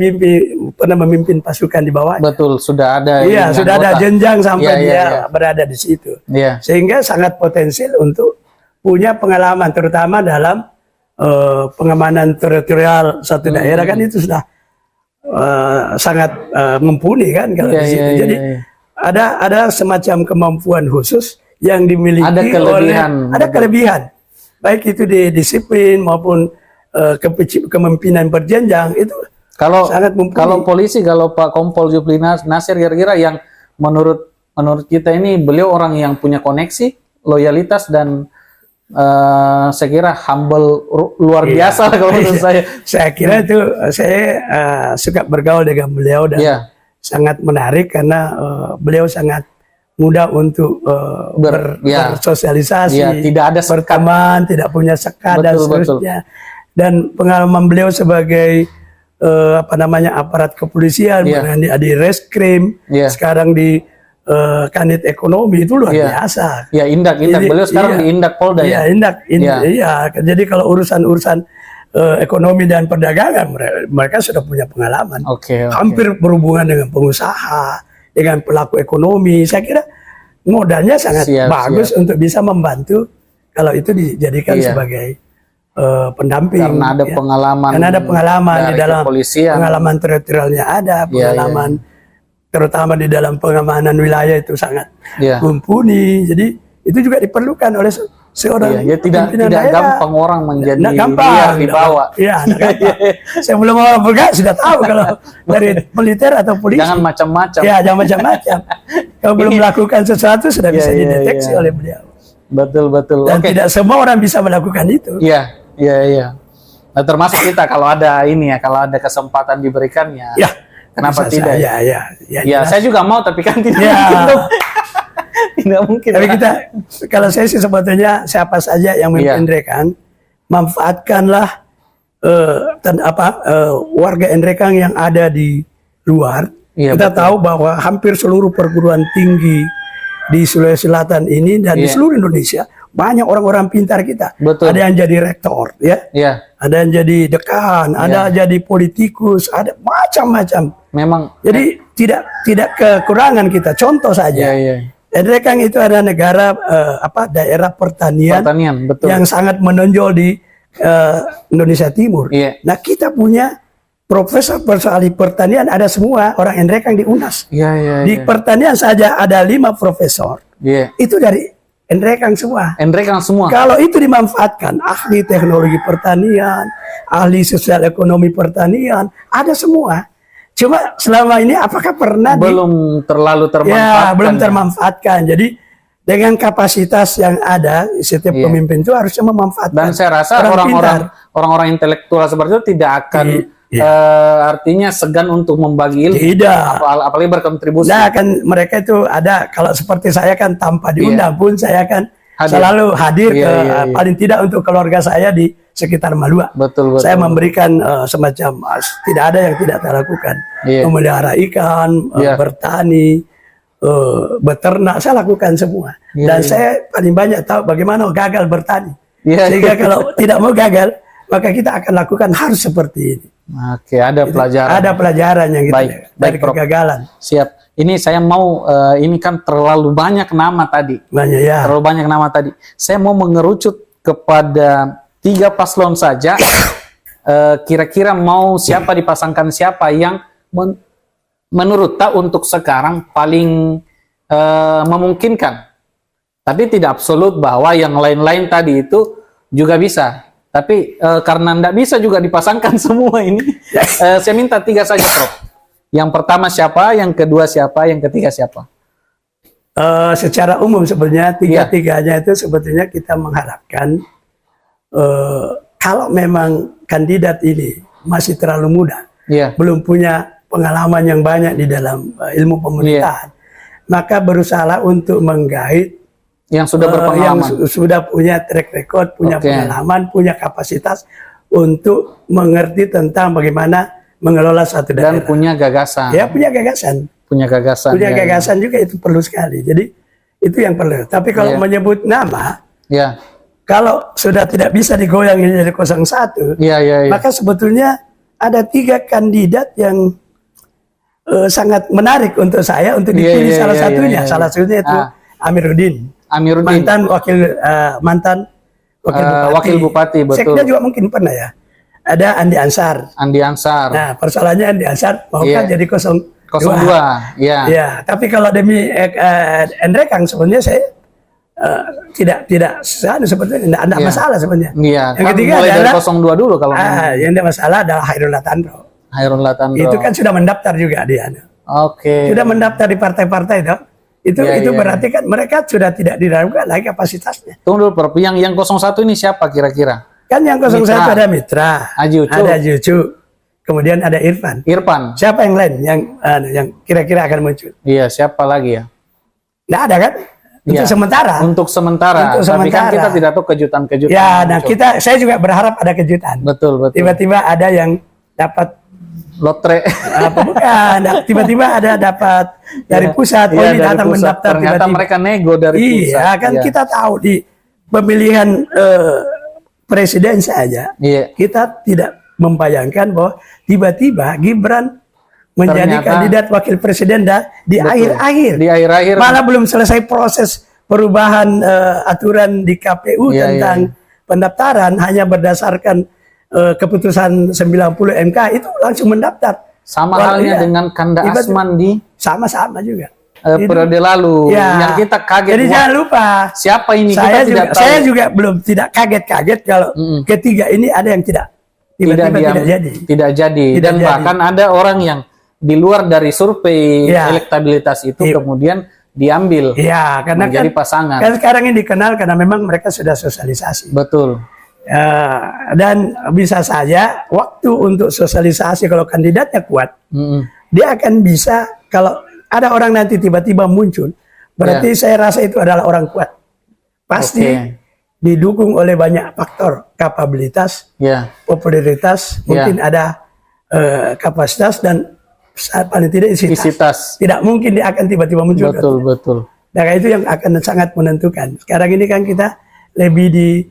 pernah memimpin pasukan di bawah. Betul, sudah ada. Iya, sudah ada jenjang sampai dia berada di situ. Sehingga sangat potensial untuk punya pengalaman, terutama dalam pengamanan teritorial satu daerah kan itu sudah sangat mumpuni kan kalau di situ. Jadi ada semacam kemampuan khusus yang dimiliki ada kelebihan baik itu di disiplin maupun kepemimpinan berjenjang itu sangat mumpuni. Kalau polisi, kalau Pak Kompol Jupri Nasir, kira-kira yang menurut kita ini beliau orang yang punya koneksi, loyalitas, dan saya kira humble luar biasa lah kalau menurut saya. Saya kira itu saya suka bergaul dengan beliau dan sangat menarik karena beliau sangat mudah untuk bersosialisasi, tidak ada berteman, tidak punya sekat dan seterusnya. Dan pengalaman beliau sebagai aparat kepolisian, di reskrim, sekarang di kanit ekonomi itu luar biasa. Iya, Indak. Jadi, beliau sekarang di Indak Polda. Iya, Indak. Jadi kalau urusan ekonomi dan perdagangan mereka sudah punya pengalaman. Hampir berhubungan dengan pengusaha, dengan pelaku ekonomi. Saya kira modalnya sangat bagus untuk bisa membantu kalau itu dijadikan sebagai pendamping. Karena ada pengalaman. Karena ada pengalaman di dalam kepolisian. Pengalaman teritorialnya ada, pengalaman terutama di dalam pengamanan wilayah itu sangat mumpuni. Jadi itu juga diperlukan oleh seorang tidak daerah. Gampang orang menjadi gampang di bawah. Saya belum mau buka sudah tahu kalau dari militer atau polisi. Jangan macam-macam. Jangan macam-macam. Kalau belum melakukan sesuatu sudah bisa dideteksi oleh beliau. Betul. Dan tidak semua orang bisa melakukan itu. Iya. Nah, termasuk kita kalau ada kalau ada kesempatan diberikannya. Kenapa tidak? Saya juga mau, tapi kan tidak mungkin. Tidak mungkin. Tapi kalau saya sih sebetulnya siapa saja yang memimpin Nrekang, manfaatkanlah warga Nrekang yang ada di luar. Kita tahu bahwa hampir seluruh perguruan tinggi di Sulawesi Selatan ini dan di seluruh Indonesia banyak orang-orang pintar kita. Ada yang jadi rektor, ada yang jadi dekan, ada jadi politikus, ada macam-macam. Memang. Jadi tidak kekurangan kita. Contoh saja. Endrekang itu adalah negara daerah pertanian betul. yang sangat menonjol di Indonesia Timur. Iya. Nah, kita punya profesor ahli pertanian ada semua orang Endrekang di UNAS. Iya, iya, Di iya. pertanian saja ada 5 profesor. Iya. Itu dari Endrekang semua. Endrekang semua. Kalau itu dimanfaatkan, ahli teknologi pertanian, ahli sosial ekonomi pertanian, ada semua. Cuma selama ini apakah pernah Belum terlalu termanfaatkan. ya, belum termanfaatkan. Jadi dengan kapasitas yang ada, setiap Iya. pemimpin itu harusnya memanfaatkan. Dan saya rasa orang-orang intelektual seperti itu tidak akan artinya segan untuk membagi ilmu. Tidak. Apalagi berkontribusi. Nah, kan mereka itu ada, kalau seperti saya kan tanpa diundang pun saya kan selalu hadir paling tidak untuk keluarga saya di sekitar Malua. Betul. Saya memberikan semacam tidak ada yang tidak saya lakukan. Memelihara ikan, bertani, beternak, saya lakukan semua. Dan saya paling banyak tahu bagaimana gagal bertani. Sehingga kalau tidak mau gagal, maka kita akan lakukan harus seperti ini. Oke, ada pelajaran. Ada pelajaran yang kita dari Prof. kegagalan. Siap. Ini saya mau, ini kan terlalu banyak nama tadi. Banyak ya. Terlalu banyak nama tadi. Saya mau mengerucut kepada 3 paslon saja. Kira-kira mau siapa dipasangkan siapa yang menurut tak untuk sekarang paling memungkinkan. Tapi tidak absolut bahwa yang lain-lain tadi itu juga bisa. Tapi karena tidak bisa juga dipasangkan semua ini, saya minta 3 saja, Prof. Yang pertama siapa, yang kedua siapa, yang ketiga siapa? Secara umum sebenarnya tiga-tiganya itu sebetulnya kita mengharapkan kalau memang kandidat ini masih terlalu muda, belum punya pengalaman yang banyak di dalam ilmu pemerintahan, maka berusaha untuk menggait yang sudah berpengalaman, yang sudah punya track record, punya pengalaman, punya kapasitas untuk mengerti tentang bagaimana mengelola suatu daerah. Dan punya gagasan. Ya, punya gagasan. Punya gagasan. Punya gagasan juga itu perlu sekali. Jadi itu yang perlu. Tapi kalau menyebut nama, kalau sudah tidak bisa digoyang ini dari 01, maka sebetulnya ada 3 kandidat yang sangat menarik untuk saya untuk dipilih salah satunya. Salah satunya itu Amiruddin. Mantan wakil bupati, betul. Sekda juga mungkin pernah ya. Ada Andi Ansar. Nah, persoalannya Andi Ansar mau kan jadi 02. Ya, tapi kalau demi Endrekang sebenarnya saya tidak sebetulnya tidak ada masalah sebenarnya. Yang ketiga mulai adalah dari 02 dulu kalau yang ada masalah adalah Hairul Latandro. Itu kan sudah mendaftar juga dia. Sudah mendaftar di partai-partai itu. Itu berarti kan mereka sudah tidak diragukan lagi kapasitasnya. Tunggu dulu, Prof. Yang 01 ini siapa kira-kira? Kan yang 01 ada Mitra, ada Jucu, kemudian ada Irfan. Siapa yang lain yang kira-kira akan muncul? Iya, siapa lagi ya? Nggak ada kan? Untuk sementara. Tapi kan kita tidak tahu kejutan-kejutan. Ya, nah saya juga berharap ada kejutan. Betul. Tiba-tiba ada yang dapat lotre. Bukan, tiba-tiba ada dapat dari pusat, ini datang mendaftar. Ternyata mereka nego dari pusat. Iya, kan kita tahu di pemilihan presiden saja, kita tidak membayangkan bahwa tiba-tiba Gibran menjadi kandidat wakil presiden di akhir-akhir. Malah belum selesai proses perubahan aturan di KPU tentang pendaftaran, hanya berdasarkan keputusan 90 MK itu langsung mendaftar. Sama halnya dengan Kanda Asman di sama-sama juga. Periode lalu yang kita kaget. Jadi jangan lupa siapa ini, kita tidak tahu. Saya juga belum tidak kaget kalau ketiga ini ada yang tidak jadi. Dan bahkan ada orang yang di luar dari survei elektabilitas itu kemudian diambil karena menjadi pasangan. Kan sekarang ini dikenal karena memang mereka sudah sosialisasi. Betul. Dan bisa saja waktu untuk sosialisasi kalau kandidatnya kuat, dia akan bisa, kalau ada orang nanti tiba-tiba muncul, berarti saya rasa itu adalah orang kuat. Pasti didukung oleh banyak faktor, kapabilitas, popularitas, mungkin ada kapasitas dan paling tidak isitas. Tidak mungkin dia akan tiba-tiba muncul. Betul. Nah, itu yang akan sangat menentukan. Sekarang ini kan kita lebih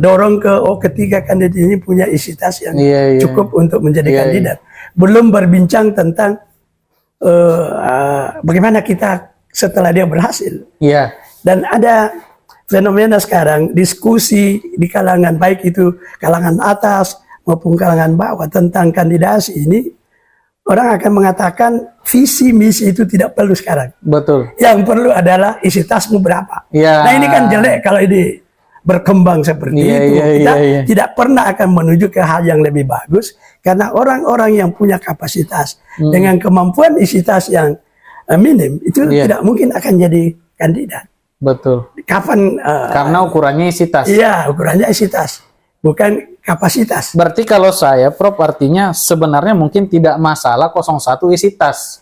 dorong ke ketiga kandidat ini punya isitas yang cukup untuk menjadi kandidat. Belum berbincang tentang bagaimana kita setelah dia berhasil. Iya. Dan ada fenomena sekarang diskusi di kalangan baik itu kalangan atas maupun kalangan bawah tentang kandidasi ini, orang akan mengatakan visi misi itu tidak perlu sekarang. Betul. Yang perlu adalah isi tasmu berapa. Iya. Nah ini kan jelek kalau ini berkembang seperti Iya, itu. iya, Kita iya. tidak pernah akan menuju ke hal yang lebih bagus karena orang-orang yang punya kapasitas dengan kemampuan isi tas yang minim itu Iya. tidak mungkin akan jadi kandidat. Betul. Kapan? Karena ukurannya isi tas. Iya, ukurannya isi tas, bukan kapasitas. Berarti kalau saya, Prof, artinya sebenarnya mungkin tidak masalah 01 isi tas.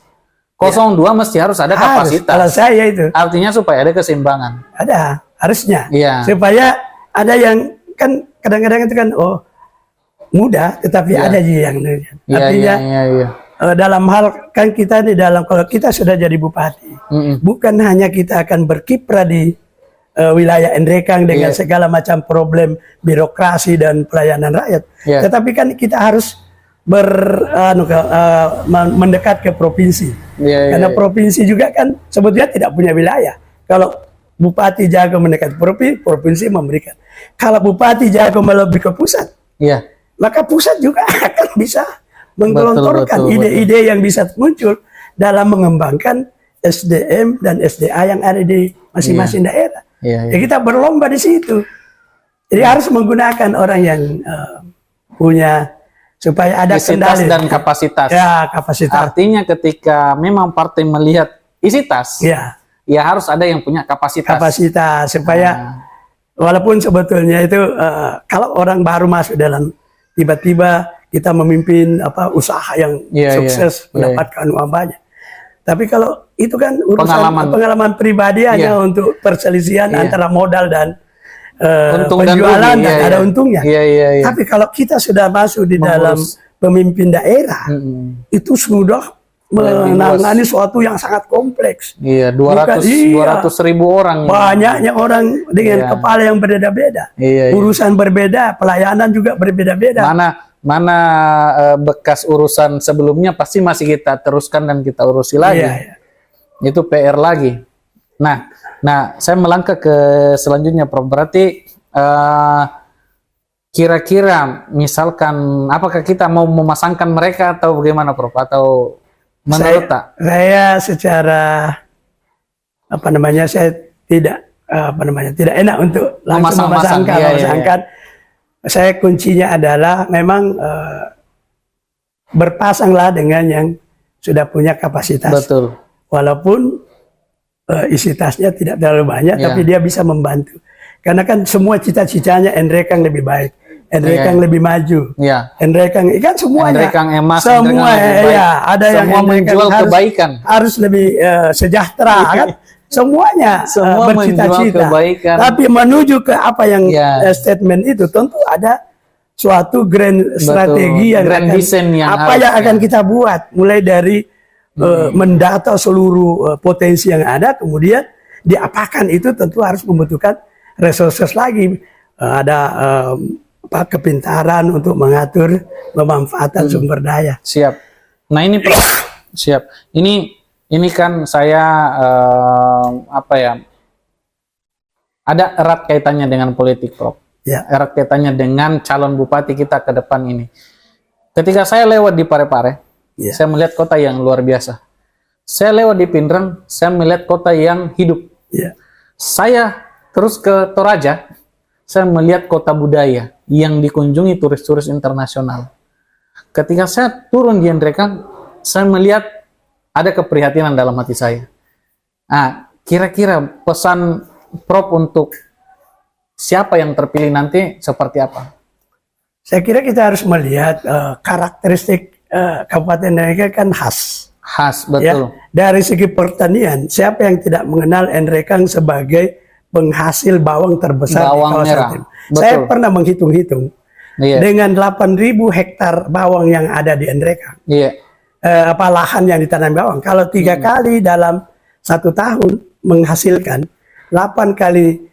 02 mesti harus ada Harus, kapasitas. kalau saya itu Artinya supaya ada keseimbangan. ada, harusnya. Iya. Supaya ada yang kan kadang-kadang itu kan mudah, tetapi Iya. ada juga yang Iya, artinya iya. dalam hal kan kita di dalam kalau kita sudah jadi bupati, bukan hanya kita akan berkiprah di wilayah Endrekang dengan Iya. segala macam problem birokrasi dan pelayanan rakyat, Iya. tetapi kan kita harus mendekat ke provinsi. Iya, Karena iya. provinsi juga kan sebetulnya tidak punya wilayah. Kalau Bupati Jago mendekat provinsi, provinsi memberikan. Kalau Bupati Jago lebih ke pusat, Iya. maka pusat juga akan bisa menggelontorkan Betul, ide-ide yang bisa muncul dalam mengembangkan SDM dan SDA yang ada di masing-masing daerah. Iya, Ya kita berlomba di situ. Jadi harus menggunakan orang yang punya supaya ada Isi tas kendali dan kapasitas. Ya, kapasitas. Artinya ketika memang partai melihat isi tas, Ya, ya harus ada yang punya kapasitas. kapasitas supaya walaupun sebetulnya itu kalau orang baru masuk dalam tiba-tiba kita memimpin usaha yang Iya, sukses iya, mendapatkan uang banyak. Tapi kalau itu kan urusan Pengalaman. pengalaman pribadi hanya untuk perselisihan Iya. antara modal dan Untung dan penjualan rugi, dan iya, ada iya. untungnya. Iya, iya, iya. Tapi kalau kita sudah masuk di dalam pemimpin daerah, itu sudah menangani suatu yang sangat kompleks. Iya, 200 Bukan, iya. 200.000 orang. Banyaknya orang dengan Iya. kepala yang berbeda-beda. Iya, iya. Urusan berbeda, pelayanan juga berbeda-beda. Mana bekas urusan sebelumnya pasti masih kita teruskan dan kita urusi lagi. Iya, iya. Itu PR lagi. Nah, saya melangkah ke selanjutnya, Prof. Berarti kira-kira misalkan apakah kita mau memasangkan mereka atau bagaimana, Prof? Atau menurut tak? Saya secara saya tidak tidak enak untuk langsung Memasang-masang, iya, memasangkan. Saya kuncinya adalah memang berpasanglah dengan yang sudah punya kapasitas. Betul. Walaupun isi tasnya tidak terlalu banyak, Iya. tapi dia bisa membantu. Karena kan semua cita-citanya Endrekang lebih baik, Endrekang lebih maju, Iya. Endrekang kan semuanya. Endrekang emas, semua Endrekang lebih baik. ya ada yang Semua Endrekang menjual kebaikan. harus lebih sejahtera kan. Semuanya Semua menjual bercita-cita. kebaikan. Tapi menuju ke apa yang Iya. statement itu tentu ada suatu grand strategi yang Grand design yang apa yang harus, akan ya. kita buat mulai dari mendata seluruh potensi yang ada, kemudian diapakan itu tentu harus membutuhkan resources lagi, ada kepintaran untuk mengatur pemanfaatan sumber daya. Siap. Nah ini Prof. Siap. Ini kan saya ada erat kaitannya dengan politik, Prof. Ya, Erat kaitannya dengan calon bupati kita ke depan ini. Ketika saya lewat di Parepare, ya, saya melihat kota yang luar biasa. Saya lewat di Pindrang, saya melihat kota yang hidup. ya, Saya terus ke Toraja, saya melihat kota budaya yang dikunjungi turis-turis internasional. Ketika saya turun di Endrekang, saya melihat ada keprihatinan dalam hati saya. Nah, kira-kira pesan Prof untuk siapa yang terpilih nanti seperti apa? saya kira kita harus melihat karakteristik Kabupaten Endrekang kan khas. Khas, Ya, betul. dari segi pertanian, siapa yang tidak mengenal Endrekang sebagai penghasil bawang terbesar Bawang di kawasan merah. timur? Betul. Saya pernah menghitung-hitung Iya, dengan 8.000 hektar bawang yang ada di Endrekang, iya, lahan yang ditanam bawang. Kalau 3 kali dalam 1 tahun menghasilkan 8 kali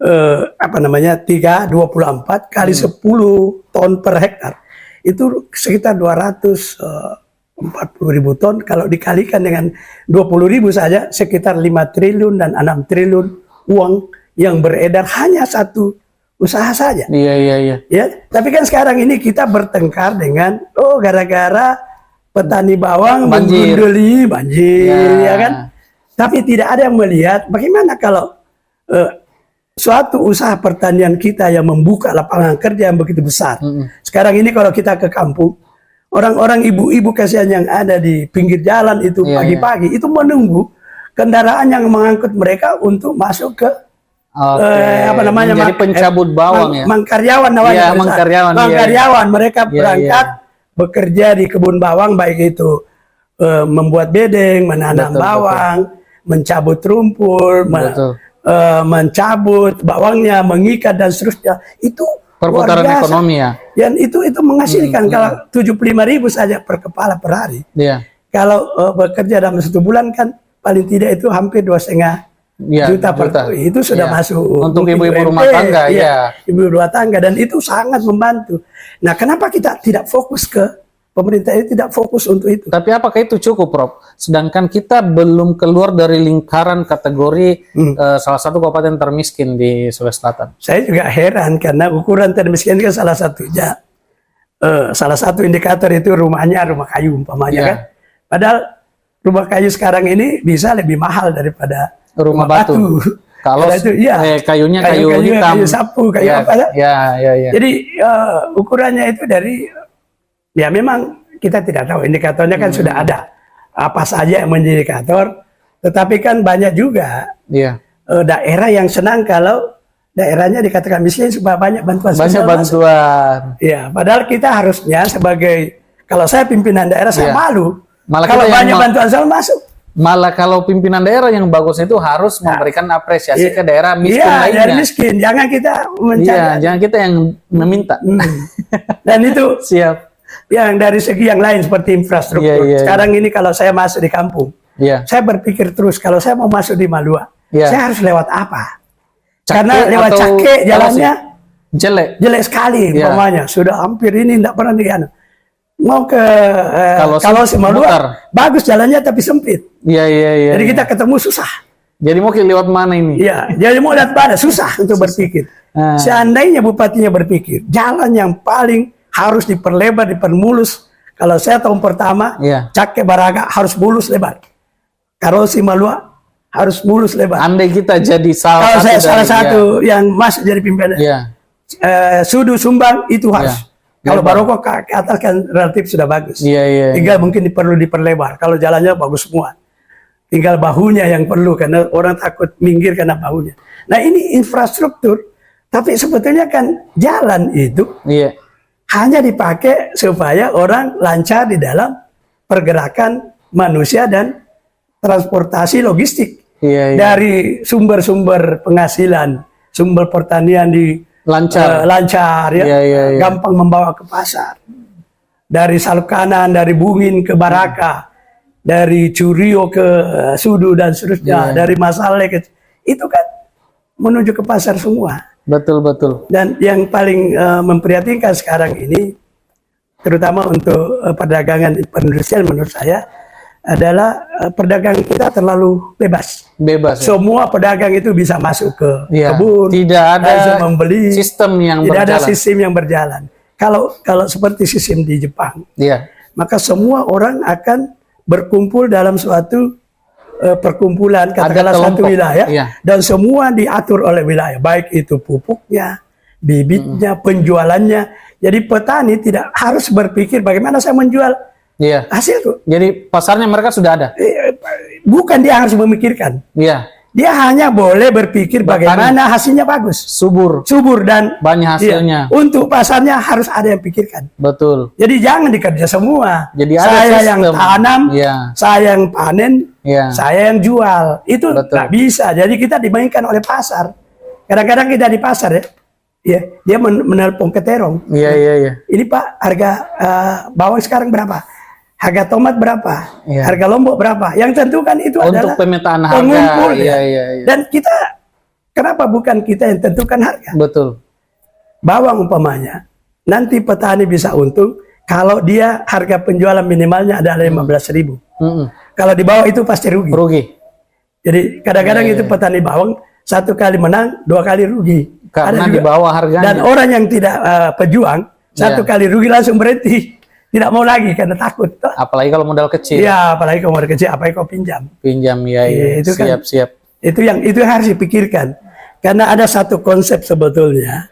3 24 kali 10 ton per hektar, itu sekitar 200 40.000 ton, kalau dikalikan dengan 20.000 saja sekitar 5 triliun dan 6 triliun uang yang beredar hanya satu usaha saja. Iya, iya, iya. Ya, tapi kan sekarang ini kita bertengkar dengan gara-gara petani bawang Banjir. menggunduli banjir, Ya. ya kan? Tapi tidak ada yang melihat bagaimana kalau suatu usaha pertanian kita yang membuka lapangan kerja yang begitu besar. Sekarang ini kalau kita ke kampung, orang-orang ibu-ibu kasihan yang ada di pinggir jalan itu Iya, pagi-pagi itu menunggu kendaraan yang mengangkut mereka untuk masuk ke Oke. apa namanya, Jadi pencabut bawang ya. Mangkaryawan namanya. Iya, pada saat. mangkaryawan, iya, Mangkaryawan, mereka Iya, berangkat bekerja di kebun bawang, baik itu membuat bedeng, menanam Betul, bawang, mencabut rumpul, Betul. mencabut bawangnya, mengikat dan seterusnya. Itu Perputaran luar biasa. ekonomi ya. Dan itu menghasilkan kalau 75.000 saja per kepala per hari. Iya. Kalau bekerja dalam 1 bulan kan paling tidak itu hampir 2,5 Iya, juta per tahun. Itu sudah Iya. masuk Untuk mungkin ibu-ibu UMP, rumah tangga, ya. Ibu rumah tangga, dan itu sangat membantu. Nah, kenapa kita tidak fokus ke pemerintah ini, tidak fokus untuk itu? Tapi apakah itu cukup, Prof? Sedangkan kita belum keluar dari lingkaran kategori salah satu kabupaten termiskin di Sulawesi Selatan. Saya juga heran karena ukuran termiskin kan salah satunya, salah satu indikator itu rumahnya rumah kayu umpamanya Iya. kan. Padahal rumah kayu sekarang ini bisa lebih mahal daripada Rumah batu. Kalau Karena itu, iya. kayunya kayu hitam, kayu sapu, kayu ya, apa ya? ya. Jadi ukurannya itu dari, ya memang kita tidak tahu, indikatornya kan sudah ada apa saja yang menjadi indikator, tetapi kan banyak juga Iya. daerah yang senang kalau daerahnya dikatakan miskin supaya banyak bantuan Banyak sosial masuk. bantuan. Ya, padahal kita harusnya sebagai, kalau saya pimpinan daerah saya Iya. malu Malah kalau kita yang banyak bantuan sosial masuk. Malah kalau pimpinan daerah yang bagus itu harus memberikan apresiasi ke daerah miskin Iya, lainnya. dari miskin, jangan kita mencari. Iya, jangan kita yang meminta. Dan itu Siap. yang dari segi yang lain seperti infrastruktur. Iya, iya, Sekarang ini kalau saya masuk di kampung, Iya. saya berpikir terus kalau saya mau masuk di Malua, Iya. saya harus lewat apa? Cake Karena lewat atau Cake jalannya jelek. jelek sekali, Iya. umpamanya sudah hampir ini tidak pernah dianu. Mau ke Kalau si Malua, mutar. bagus jalannya tapi sempit. Iya, iya, iya. Jadi kita ketemu susah. Jadi mau lewat mana ini? Iya, jadi mau lihat pada susah untuk berpikir. Ah. Seandainya bupatinya berpikir, jalan yang paling harus diperlebar, dipermulus. Kalau saya tahun pertama, Iya. Cake Baraga harus mulus lebar. Karosi Malua harus mulus lebar. Andai kita jadi salah Kalau satu saya dari- salah satu yang masuk jadi pimpinan, Iya. Sudu Sumbang itu harus. Iya. Kalau Lebar. Baroko ke atas kan relatif sudah bagus. Iya, iya. Tinggal mungkin perlu diperlebar. Kalau jalannya bagus semua. Tinggal bahunya yang perlu karena orang takut minggir karena bahunya. Nah, ini infrastruktur, tapi sebetulnya kan jalan itu Iya. hanya dipakai supaya orang lancar di dalam pergerakan manusia dan transportasi logistik. Iya, iya. Dari sumber-sumber penghasilan, sumber pertanian Lancar. lancar ya, Iya, iya, iya. gampang membawa ke pasar. Dari Salkanan, dari Bungin ke Baraka, dari Curio ke Sudu dan seterusnya, Iya. dari Masale ke, itu kan menuju ke pasar semua. Betul, betul. Dan yang paling memprihatinkan sekarang ini, terutama untuk perdagangan perindustrian menurut saya, adalah perdagangan kita terlalu bebas. Bebas. Ya? Semua pedagang itu bisa masuk ke Iya. kebun, Tidak ada langsung membeli, sistem yang tidak ada berjalan. sistem yang berjalan. Kalau seperti sistem di Jepang, Iya. maka semua orang akan berkumpul dalam suatu perkumpulan, katakanlah satu kelompok, wilayah, iya. dan semua diatur oleh wilayah, baik itu pupuknya, bibitnya, penjualannya. Jadi petani tidak harus berpikir bagaimana saya menjual Iya. hasilku. Jadi pasarnya mereka sudah ada. Bukan dia harus memikirkan, Iya. dia hanya boleh berpikir bagaimana hasilnya bagus, Subur. subur dan Banyak hasilnya. iya, untuk pasarnya harus ada yang pikirkan. Betul. Jadi jangan dikerja semua. Jadi ada saya sistem. yang tanam, Iya. saya yang panen, Iya. saya yang jual. Itu Betul. nggak bisa. Jadi kita dimainkan oleh pasar. Kadang-kadang kita di pasar ya, ya dia menelpon ke terong. Iya, iya, iya. Ini Pak, harga bawang sekarang berapa? Harga tomat berapa? Iya. Harga lombok berapa? Yang tentukan itu Untuk adalah pemetaan harga. pengumpul. Iya, iya, iya. Dan kita, kenapa bukan kita yang tentukan harga? Betul. Bawang umpamanya, nanti petani bisa untung Kalau dia harga penjualan minimalnya adalah 15.000. Kalau di bawah itu pasti rugi. Rugi. Jadi kadang-kadang itu petani bawang 1 kali menang, 2 kali rugi. Karena Ada di juga. bawah harganya. Dan orang yang tidak pejuang 1 kali rugi langsung berhenti, tidak mau lagi karena takut. Apalagi kalau modal kecil. Iya, apalagi kalau modal kecil, apa yang kau pinjam? Pinjam ya, Iya, itu kan. siap. Itu yang harus dipikirkan. Karena ada satu konsep sebetulnya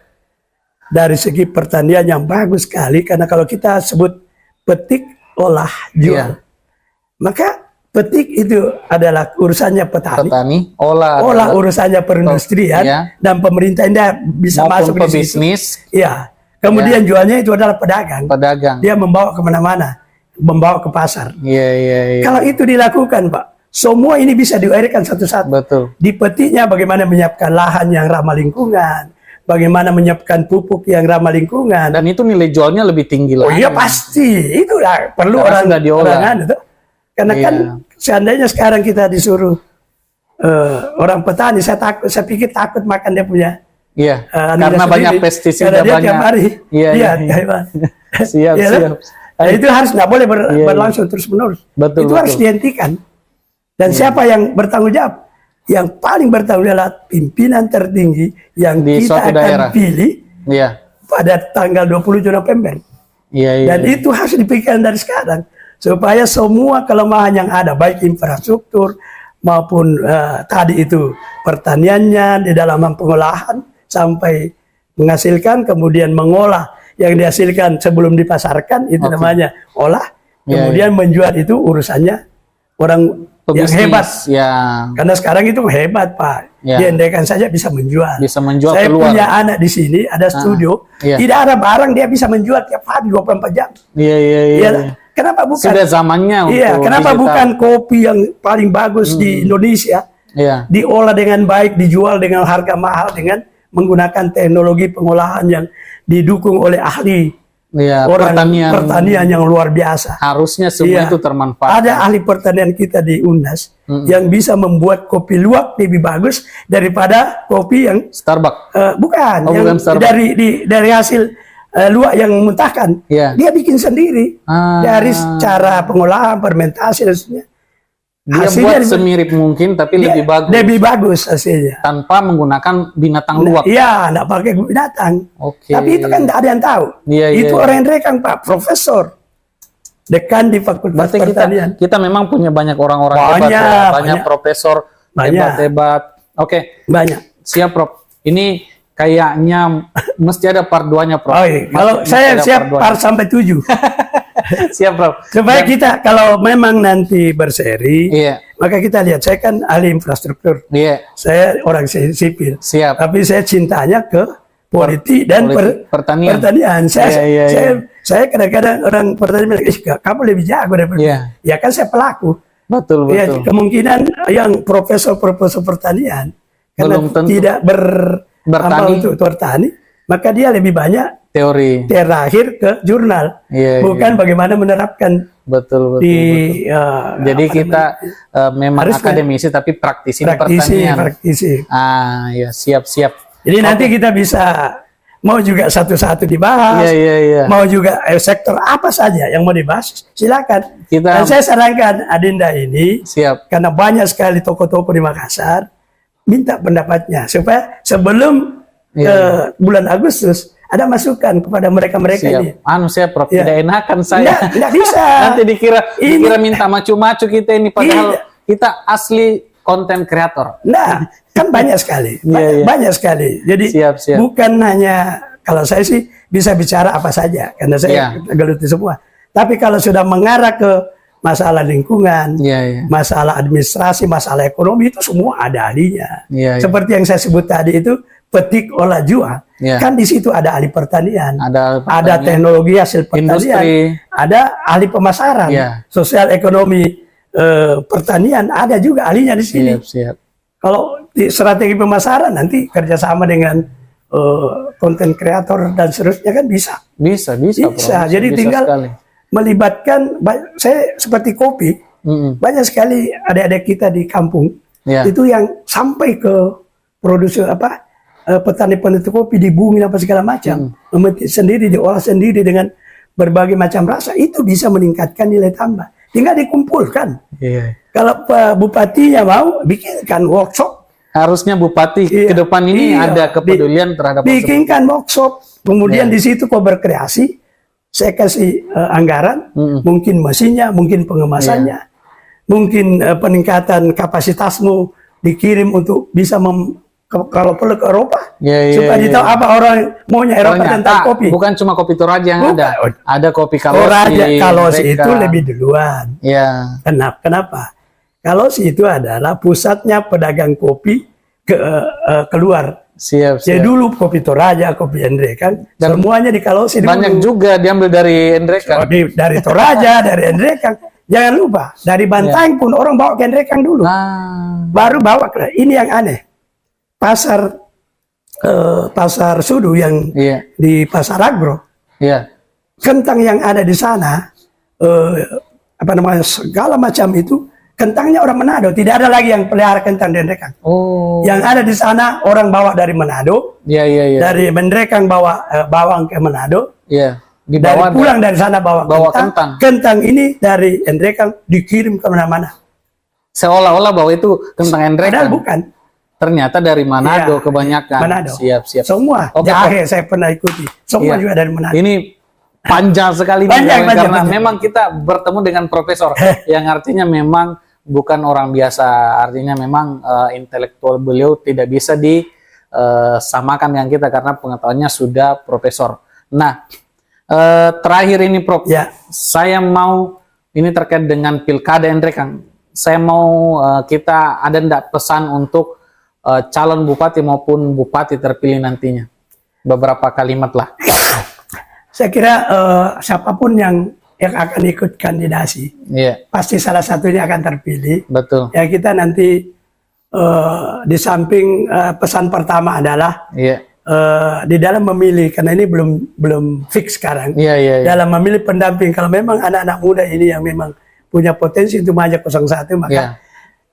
dari segi pertanian yang bagus sekali. Karena kalau kita sebut petik, olah, jual, maka petik itu adalah urusannya petani, olah urusannya perindustrian, dan pemerintah ini bisa masuk di situ. Pebisnis. Iya. Kemudian jualnya itu adalah pedagang. Dia membawa kemana-mana, membawa ke pasar. Iya. Kalau itu dilakukan, Pak, semua ini bisa diuraikan satu-satu. Betul. Di petiknya bagaimana menyiapkan lahan yang ramah lingkungan, bagaimana menyiapkan pupuk yang ramah lingkungan. Dan itu nilai jualnya lebih tinggi lagi. Oh iya pasti, itu lah perlu orang itu. Karena kan seandainya sekarang kita disuruh orang petani, saya pikir takut makan dia punya. Iya. Karena banyak pestisida, dia banyak. tiap hari. Iya. Siap. Nah, itu harus nggak boleh berlangsung terus-menerus. Betul, itu harus dihentikan. Dan siapa yang bertanggung jawab? Yang paling bertanggung jawab pimpinan tertinggi yang di kita akan daerah. pilih pada tanggal 27 November. Iya. Dan itu harus dipikirkan dari sekarang. Supaya semua kelemahan yang ada, baik infrastruktur maupun tadi itu pertaniannya di dalam pengolahan sampai menghasilkan, kemudian mengolah yang dihasilkan sebelum dipasarkan, itu namanya olah. Kemudian menjual itu urusannya orang yang hebat. Karena sekarang itu hebat, Pak. Di Endekan saja bisa menjual. Saya keluar. punya anak di sini, ada studio. Tidak ada barang dia bisa menjual tiap hari 24 jam. Iya. Kenapa bukan? Sudah zamannya. Kenapa digital. bukan kopi yang paling bagus di Indonesia diolah dengan baik, dijual dengan harga mahal dengan menggunakan teknologi pengolahan yang didukung oleh ahli orang pertanian yang luar biasa. Harusnya semua itu termanfaat. Ada ahli pertanian kita di UNAS yang bisa membuat kopi luwak lebih bagus daripada kopi yang Starbucks. Bukan, yang dari hasil luwak yang muntahkan. Dia bikin sendiri dari cara pengolahan, fermentasi dan sebagainya. Dia buat semirip mungkin tapi lebih bagus. Lebih bagus hasilnya. Tanpa menggunakan binatang luwak. Iya, enggak pakai binatang. Tapi itu kan enggak ada yang tahu. Itu orang rekang, Pak, profesor. Dekan di Fakultas Pertanian. Kita memang punya banyak orang-orang hebat, banyak profesor hebat-hebat. Banyak. Siap, Prof. Ini kayaknya mesti ada part 2-nya, Prof. Kalau saya siap part sampai 7. Siap, Prof. Supaya kita kalau memang nanti berseri, maka kita lihat, saya kan ahli infrastruktur. Saya orang sipil. Tapi saya cintanya ke politik dan pertanian. Saya kadang-kadang orang pertanian bilang, kamu lebih jago daripada. Ya kan saya pelaku. Betul. Kemungkinan yang profesor pertanian karena tidak bertani untuk bertani, maka dia lebih banyak teori terakhir ke jurnal, bukan bagaimana menerapkan. Betul. Jadi kita memang akademisi tapi praktisi pertanian. Siap. Jadi nanti kita bisa mau juga satu-satu dibahas, mau juga sektor apa saja yang mau dibahas, silakan. Dan saya sarankan Adinda ini, karena banyak sekali toko-toko di Makassar, minta pendapatnya supaya sebelum bulan Agustus ada masukan kepada mereka-mereka ini. Prof, tidak enakan saya. Tidak bisa. Nanti dikira minta macu-macu kita ini, padahal kita asli konten kreator. Nah, kan banyak sekali. Banyak sekali. Jadi bukan hanya, kalau saya sih bisa bicara apa saja, karena saya geluti semua. Tapi kalau sudah mengarah ke masalah lingkungan, masalah administrasi, masalah ekonomi, itu semua ada ahlinya. Seperti yang saya sebut tadi itu, petik, olah, jual. Kan di situ ada ahli pertanian, ada teknologi hasil pertanian, ada ahli pemasaran, sosial ekonomi pertanian, ada juga ahlinya di sini. Kalau di strategi pemasaran nanti kerjasama dengan konten kreator dan seterusnya kan bisa. Bisa. Jadi tinggal melibatkan, saya seperti kopi, banyak sekali adik-adik kita di kampung itu yang sampai ke produser petani peneliti kopi di bumi apa segala macam, memetik sendiri, diolah sendiri dengan berbagai macam rasa, itu bisa meningkatkan nilai tambah. Tinggal dikumpulkan. Iya. Kalau Pak Bupatinya mau bikinkan workshop, Harusnya Bupati ke depan ini ada kepedulian terhadap hal bikinkan workshop, kemudian di situ kau berkreasi, saya kasih anggaran, mungkin mesinnya, mungkin pengemasannya, mungkin peningkatan kapasitasmu dikirim untuk bisa kalau perlu ke Eropa, supaya ditahu apa orang maunya Eropa tentang kopi. Bukan cuma kopi Toraja yang ada kopi Kalosi. Kalosi mereka. itu lebih duluan. Ya. Kenapa? Kalosi itu adalah pusatnya pedagang kopi keluar. Siap. Jadi dulu kopi Toraja, kopi Endrekan, semuanya di Kalosi. Banyak juga diambil dari Endrekan. Dari Toraja, dari Endrekan. Jangan lupa, dari Bantang pun orang bawa ke Endrekan dulu. Baru bawa ke. Ini yang aneh. Pasar Sudu yang di Pasar Agro. Kentang yang ada di sana, segala macam itu, kentangnya orang Manado. Tidak ada lagi yang pelihara kentang di Endrekan. Yang ada di sana orang bawa dari Manado. Dari Endrekan bawa bawang ke Manado. Dari pulang dari sana bawa kentang. Kentang ini dari Endrekan dikirim ke mana-mana. Seolah-olah bahwa itu kentang Endrekan. Padahal bukan. Ternyata dari Manado kebanyakan. Manado. Siap. Semua. Jahe saya pernah ikuti. Semua juga dari Manado. Ini panjang sekali panjang. Memang kita bertemu dengan profesor yang artinya memang bukan orang biasa, artinya memang intelektual beliau tidak bisa disamakan dengan kita karena pengetahuannya sudah profesor. Nah, terakhir ini Prof, saya mau ini terkait dengan Pilkada Endrekan. Saya mau kita ada ndak pesan untuk calon bupati maupun bupati terpilih nantinya? Beberapa kalimat lah. Saya kira siapapun yang akan ikut kandidasi, pasti salah satunya akan terpilih. Betul. Ya kita nanti di samping pesan pertama adalah di dalam memilih, karena ini belum fix sekarang. Dalam memilih pendamping, kalau memang anak-anak muda ini yang memang punya potensi untuk maju 01, maka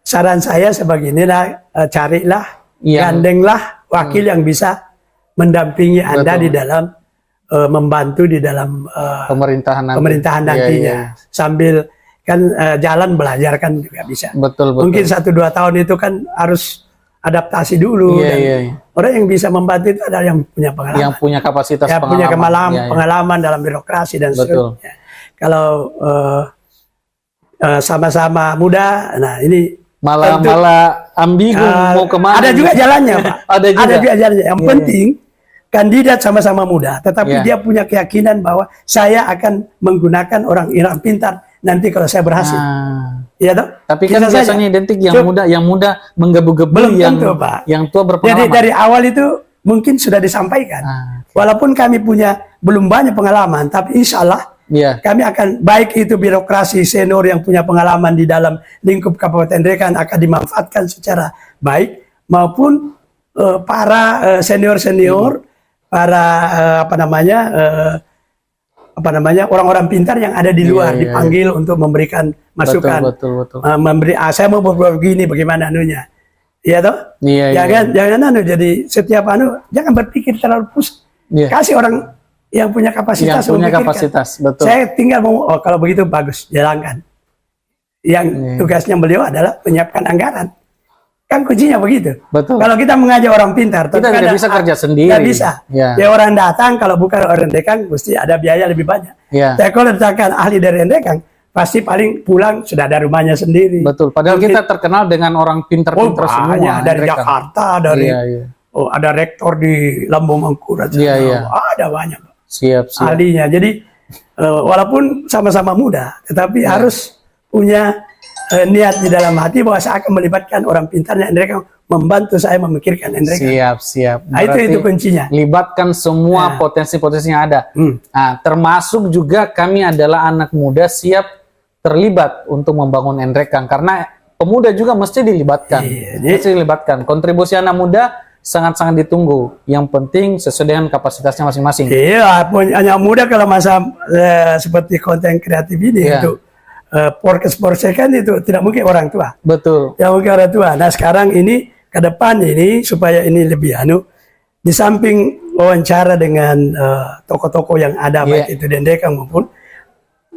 saran saya sebagai inilah, carilah, gandenglah wakil yang bisa mendampingi Anda di dalam membantu di dalam pemerintahan nantinya. Sambil kan jalan belajar kan juga bisa. Betul. Mungkin 1-2 tahun itu kan harus adaptasi dulu. Orang yang bisa membantu itu adalah yang punya pengalaman. Yang punya kapasitas pengalaman. Pengalaman dalam birokrasi dan sebagainya. Kalau sama-sama muda, nah ini malah ambigu mau kemana? Ada juga jalannya, Pak. Ada juga jalannya. Yang penting kandidat sama-sama muda, tetapi dia punya keyakinan bahwa saya akan menggunakan orang pintar nanti kalau saya berhasil. Iya toh? Tapi kan biasanya identik yang muda menggebu-gebu, yang tua berpengalaman. Jadi dari awal itu mungkin sudah disampaikan. Walaupun kami belum banyak pengalaman, tapi insya Allah kami akan, baik itu birokrasi senior yang punya pengalaman di dalam lingkup Kabupaten Endrekan akan dimanfaatkan secara baik, maupun para senior-senior, para orang-orang pintar yang ada di luar dipanggil untuk memberikan masukan. Betul. Saya mau berbuat begini, bagaimana anunya. Iya toh? Jangan jadi setiap jangan berpikir terlalu pusing. Kasih orang yang punya kapasitas. Betul. Saya tinggal kalau begitu bagus, jalankan. Yang tugasnya beliau adalah menyiapkan anggaran. Kan kuncinya begitu. Betul. Kalau kita mengajak orang pintar, kita tidak bisa kerja sendiri. Tidak bisa. Ya orang datang, kalau bukan orang Endrekan, mesti ada biaya lebih banyak. Tapi kalau datangkan ahli dari Endrekan, pasti paling pulang sudah ada rumahnya sendiri. Betul. Padahal kita terkenal dengan orang pintar-pintar semua. Dari Jakarta, dari ada rektor di Lambung Mangkurat. Ada banyak. Siap. Ahlinya. Jadi walaupun sama-sama muda, tetapi harus punya niat di dalam hati bahwa saya akan melibatkan orang pintarnya Endrekan membantu saya memikirkan Endrekan. Siap. Nah, itu kuncinya. Libatkan semua potensi-potensi yang ada. Nah, termasuk juga kami adalah anak muda siap terlibat untuk membangun Endrekan, karena pemuda juga mesti dilibatkan. Mesti dilibatkan. Kontribusi anak muda sangat-sangat ditunggu. Yang penting sesuai dengan kapasitasnya masing-masing. Iya, anak muda kalau masa seperti konten kreatif ini itu podcast kan itu tidak mungkin orang tua. Betul. Tidak mungkin orang tua. Nah sekarang ini ke depan ini supaya ini lebih di samping wawancara dengan tokoh-tokoh yang ada baik itu di Endrekang maupun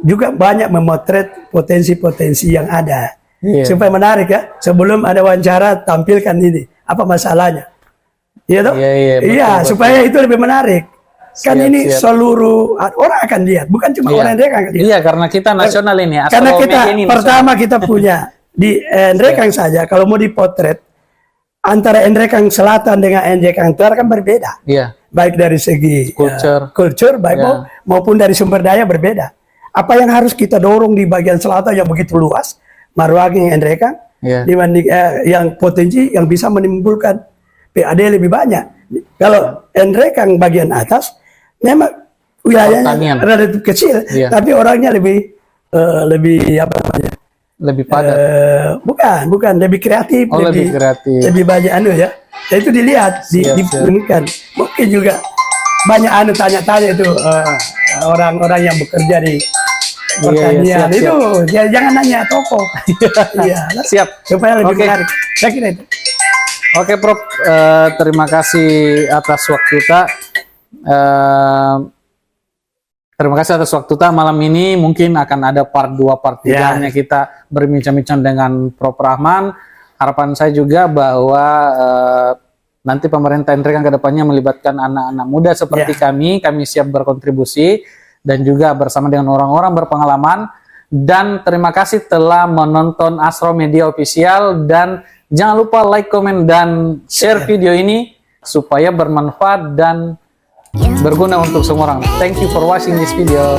juga banyak memotret potensi-potensi yang ada supaya menarik ya. Sebelum ada wawancara tampilkan ini apa masalahnya, iya toh? Iya, supaya itu lebih menarik. Kan ini seluruh orang akan lihat, bukan cuma orang Endrekang akan lihat. Iya, karena kita nasional ini. Karena kita ini pertama kita punya di Endrekang saja, kalau mau dipotret antara Endrekang Selatan dengan Endrekang Utara kan berbeda. Iya. Baik dari segi culture baik maupun dari sumber daya berbeda. Apa yang harus kita dorong di bagian selatan yang begitu luas, Maruaging, Endrekang, dibanding yang potensi yang bisa menimbulkan PAD lebih banyak. Kalau Endrekang bagian atas memang wilayahnya relatif kecil, tapi orangnya lebih apa namanya? Lebih padat. Bukan lebih kreatif, lebih banyak anu ya. Dan itu dilihat, ditemukan. Mungkin juga banyak tanya-tanya itu orang-orang yang bekerja di pertanian itu. Jangan nanya tokoh. Iya, siap. Supaya lebih menarik. Saya kira itu. Oke, Prof. Terima kasih atas waktu terima kasih atas waktu malam ini. Mungkin akan ada part 2, part 3-nya kita berbincang-bincang dengan Prof. Rahman. Harapan saya juga bahwa nanti pemerintah Endrekang ke depannya melibatkan anak-anak muda seperti kami siap berkontribusi dan juga bersama dengan orang-orang berpengalaman. Dan terima kasih telah menonton Astro Media Official, dan jangan lupa like, komen, dan share video ini supaya bermanfaat dan berguna untuk semua orang. Thank you for watching this video.